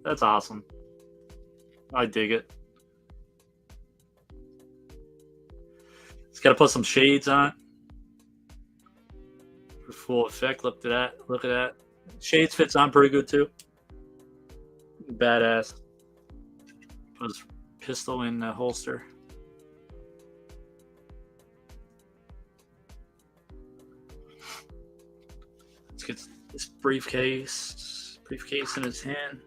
That's awesome. I dig it. It's got to put some shades on for full effect. Look at that. Look at that. Shades fits on pretty good, too. Badass. Put his pistol in the holster. Let's get this briefcase in his hand.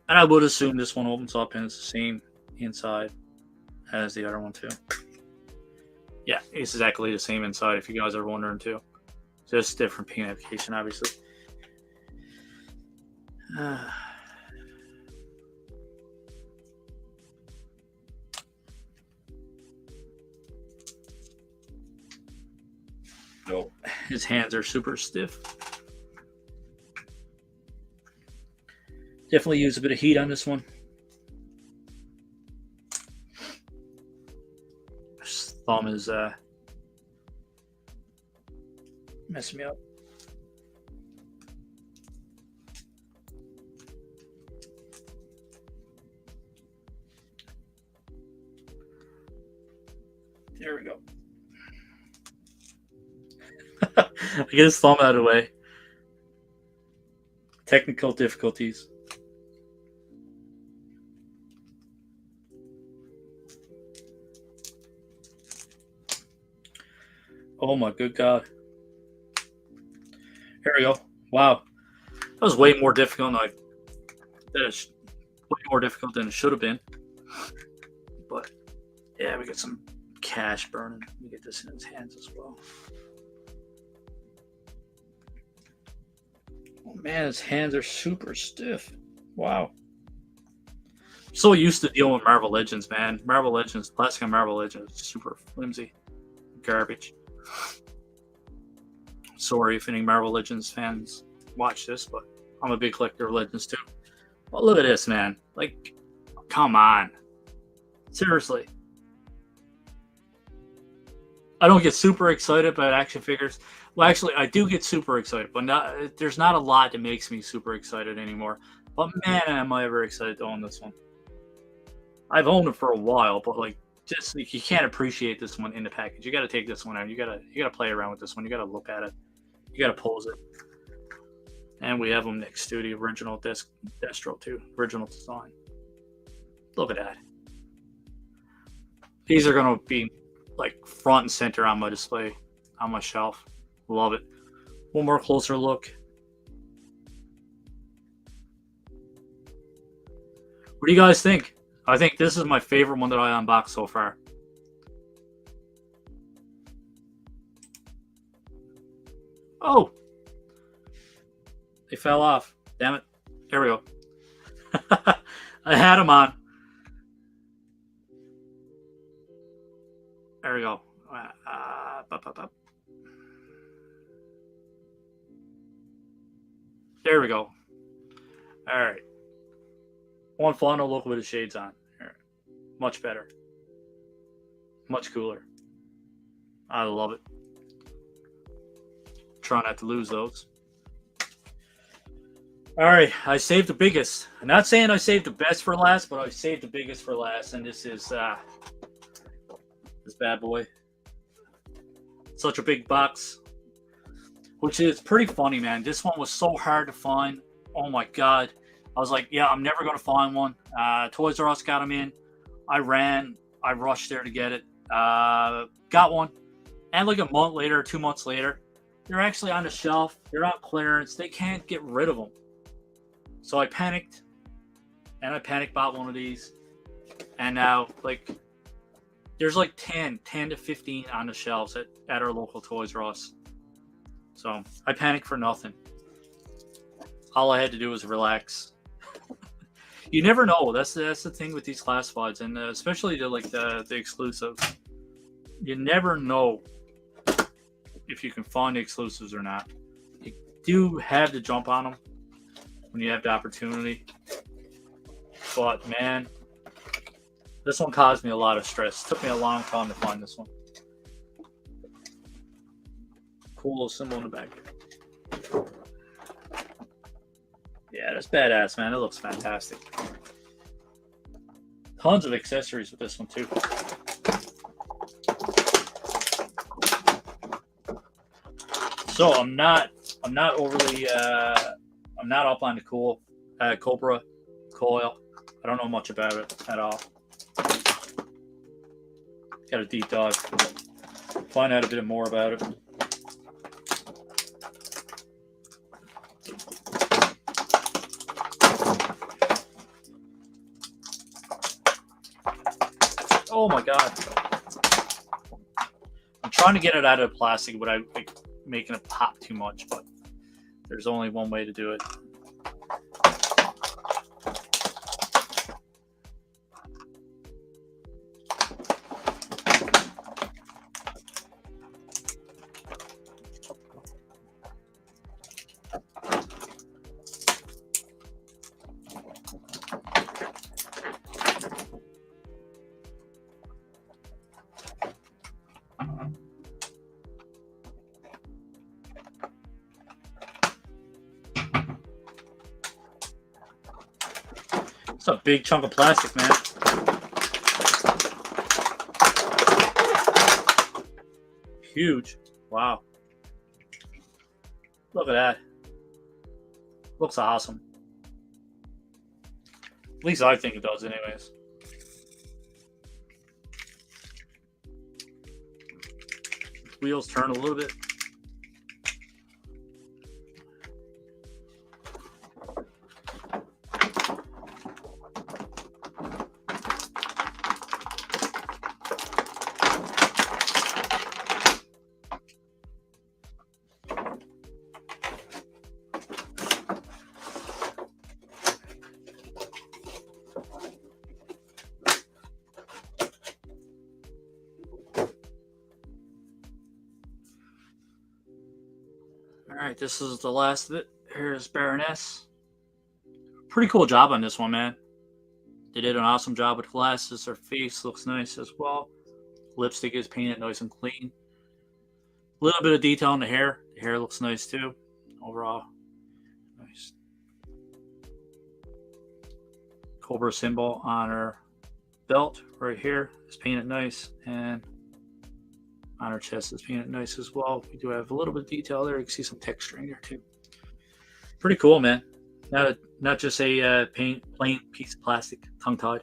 And I would assume this one opens up and it's the same inside as the other one too. Yeah, it's exactly the same inside if you guys are wondering too. Just different paint application, obviously. Oh, his hands are super stiff. Definitely use a bit of heat on this one. His thumb is messing me up. There we go. I get his thumb out of the way. Technical difficulties. Oh my good God. Here we go. Wow. That was way more difficult than way more difficult than it should have been. But yeah, we got some cash burning. We get this in his hands as well. Oh man, his hands are super stiff. Wow. So used to dealing with Marvel Legends, man. Marvel Legends, classic Marvel Legends, super flimsy, garbage. Sorry if any Marvel Legends fans watch this, but I'm a big collector of Legends too. Well, look at this, man. Like, come on. Seriously. I don't get super excited about action figures. Well, actually, I do get super excited, but there's not a lot that makes me super excited anymore. But man, am I ever excited to own this one. I've owned it for a while, but like, just like, you can't appreciate this one in the package. You got to take this one out. You gotta play around with this one. You got to look at it. You got to pose it. And we have them next to the original Destro too, original design. Look at that. These are gonna be like front and center on my display, on my shelf. Love it. One more closer look. What do you guys think? I think this is my favorite one that I unboxed so far. Oh, they fell off. Damn it. There we go. I had them on. There we go. There we go. All right. One flannel look with the shades on. Much better. Much cooler. I love it. Try not to lose those. All right, I saved the biggest. I'm not saying I saved the best for last, but I saved the biggest for last, and this is this bad boy. Such a big box, which is pretty funny, man. This one was so hard to find. Oh my god. I was like, yeah, I'm never going to find one. Toys R Us got them in. I rushed there to get it. Got one. And like a month later, 2 months later, they're actually on the shelf. They're on clearance. They can't get rid of them. So I panicked. And I panic bought one of these. And now, like, there's like 10 to 15 on the shelves at our local Toys R Us. So I panicked for nothing. All I had to do was relax. You never know. That's the thing with these classifieds, and especially the exclusives. You never know if you can find the exclusives or not. You do have to jump on them when you have the opportunity. But man, this one caused me a lot of stress. It took me a long time to find this one. Cool little symbol in the back. Yeah, that's badass, man. It looks fantastic. Tons of accessories with this one too. So I'm not overly I'm not up on the Cobra coil. I don't know much about it at all. Got a deep dive. Find out a bit more about it. Oh my god. I'm trying to get it out of the plastic without making it pop too much, but there's only one way to do it. It's a big chunk of plastic, man. Huge. Wow. Look at that. Looks awesome. At least I think it does anyways. Wheels turn a little bit. right, this is the last of it. Here's Baroness. Pretty cool job on this one, man. They did an awesome job with glasses. Her face looks nice as well. Lipstick is painted nice and clean. A little bit of detail on the hair. The hair looks nice too. Overall, nice. Cobra symbol on her belt right here is painted nice, and on her chest is painted nice as well. We do have a little bit of detail there. You can see some texturing there too. Pretty cool, man. Not just a plain piece of plastic, tongue tied.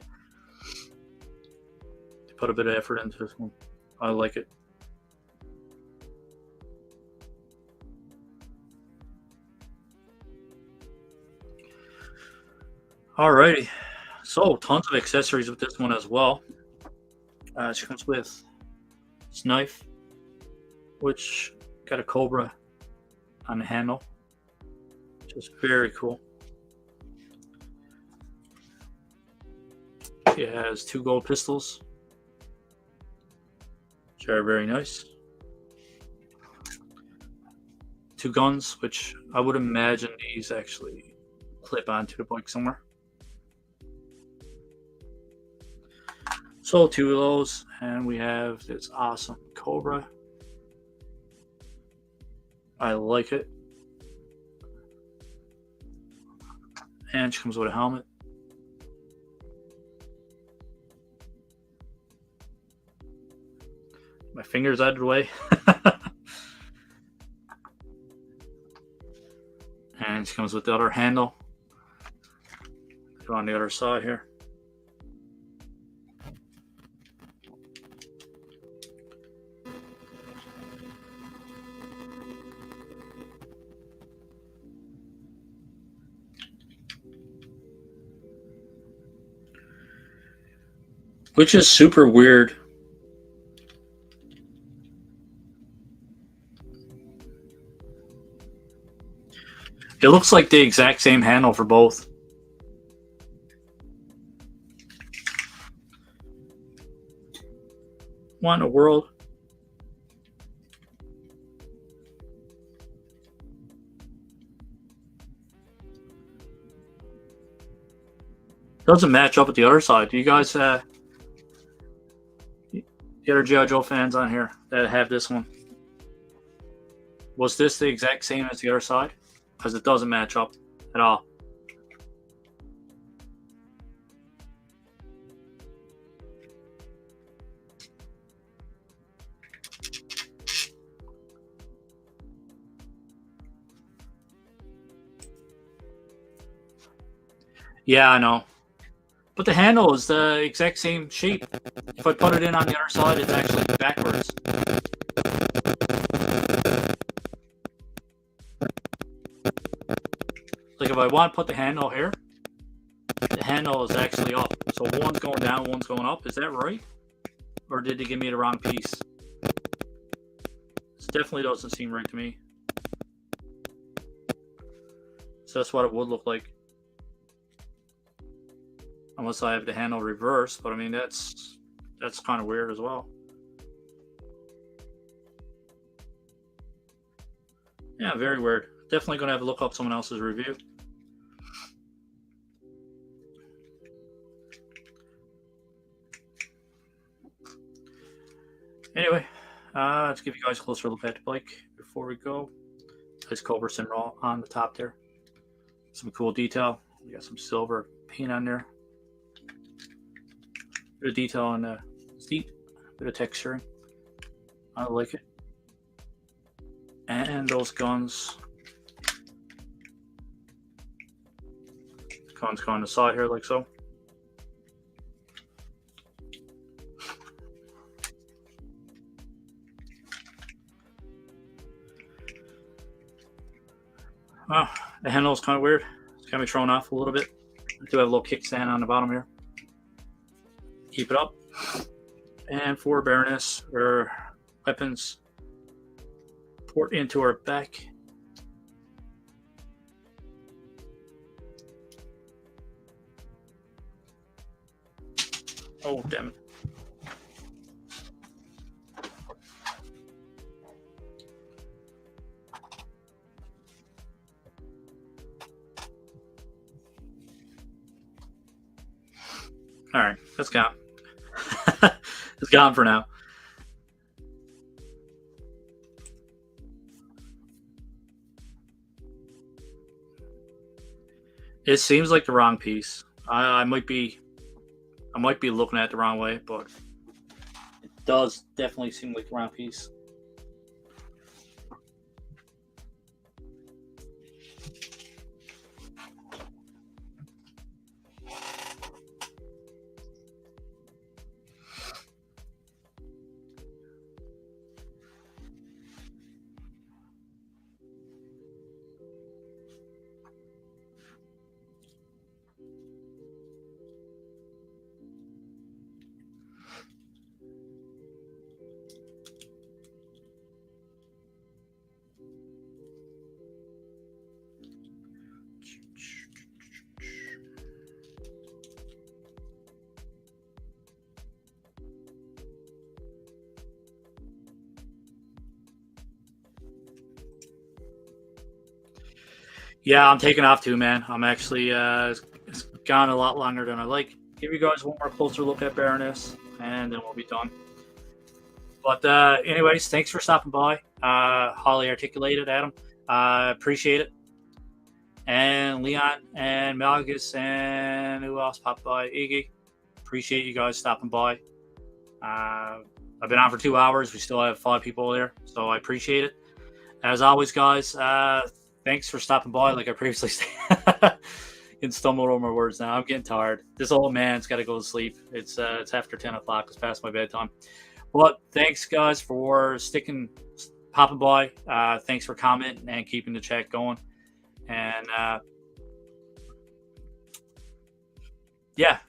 They put a bit of effort into this one. I like it. Alrighty, so tons of accessories with this one as well. She comes with this knife, which got a Cobra on the handle, which is very cool. She has 2 gold pistols, which are very nice. 2 guns, which I would imagine these actually clip onto the bike somewhere. So 2 of those, and we have this awesome Cobra. I like it. And she comes with a helmet. My fingers out of the way. And she comes with the other handle. Go on the other side here. Which is super weird. It looks like the exact same handle for both. What in the world? Doesn't match up with the other side. Do you guys, the other G.I Joe fans on here that have this one, was this the exact same as the other side? Because it doesn't match up at all. Yeah, I know. But the handle is the exact same shape. If I put it in on the other side, it's actually backwards. Like if I want to put the handle here, the handle is actually up. So one's going down, one's going up. Is that right? Or did they give me the wrong piece? This definitely doesn't seem right to me. So that's what it would look like. Unless I have the handle reversed, but I mean that's kind of weird as well. Yeah, very weird. Definitely gonna have to look up someone else's review. Anyway, let's give you guys a closer look at the bike before we go. Nice Cobra symbol on the top there. Some cool detail. We got some silver paint on there. Bit of detail on the seat, bit of texturing. I like it. And those guns. Guns go on the side here like so. Oh, the handle is kind of weird. It's got me thrown off a little bit. I do have a little kickstand on the bottom here. Keep it up. And for Baroness, her weapons port into her back. Oh, damn it. All right, that's gone. It's gone for now. It seems like the wrong piece. I might be looking at it the wrong way, but it does definitely seem like the wrong piece. Yeah, I'm taking off too, man. I'm actually it's gone a lot longer than I like. Give you guys one more closer look at Baroness, and then we'll be done. But anyways, thanks for stopping by. Holly articulated, Adam. Appreciate it. And Leon and Malgus and who else popped by? Iggy. Appreciate you guys stopping by. I've been on for 2 hours. We still have 5 people there, so I appreciate it. As always, guys, thanks for stopping by. Like I previously said, and stumbled over my words now. I'm getting tired. This old man's got to go to sleep. It's after 10 o'clock. It's past my bedtime. But thanks, guys, for popping by. Thanks for commenting and keeping the chat going. And yeah,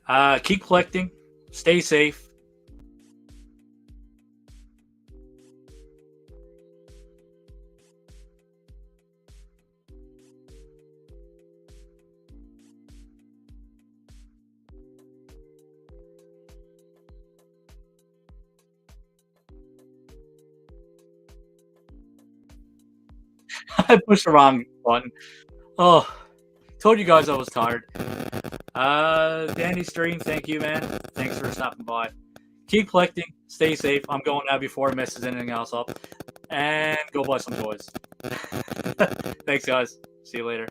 keep collecting. Stay safe. I pushed the wrong button. Oh, told you guys I was tired. Danny Stream, thank you, man. Thanks for stopping by. Keep collecting. Stay safe. I'm going now before it messes anything else up. And go buy some toys. Thanks, guys. See you later.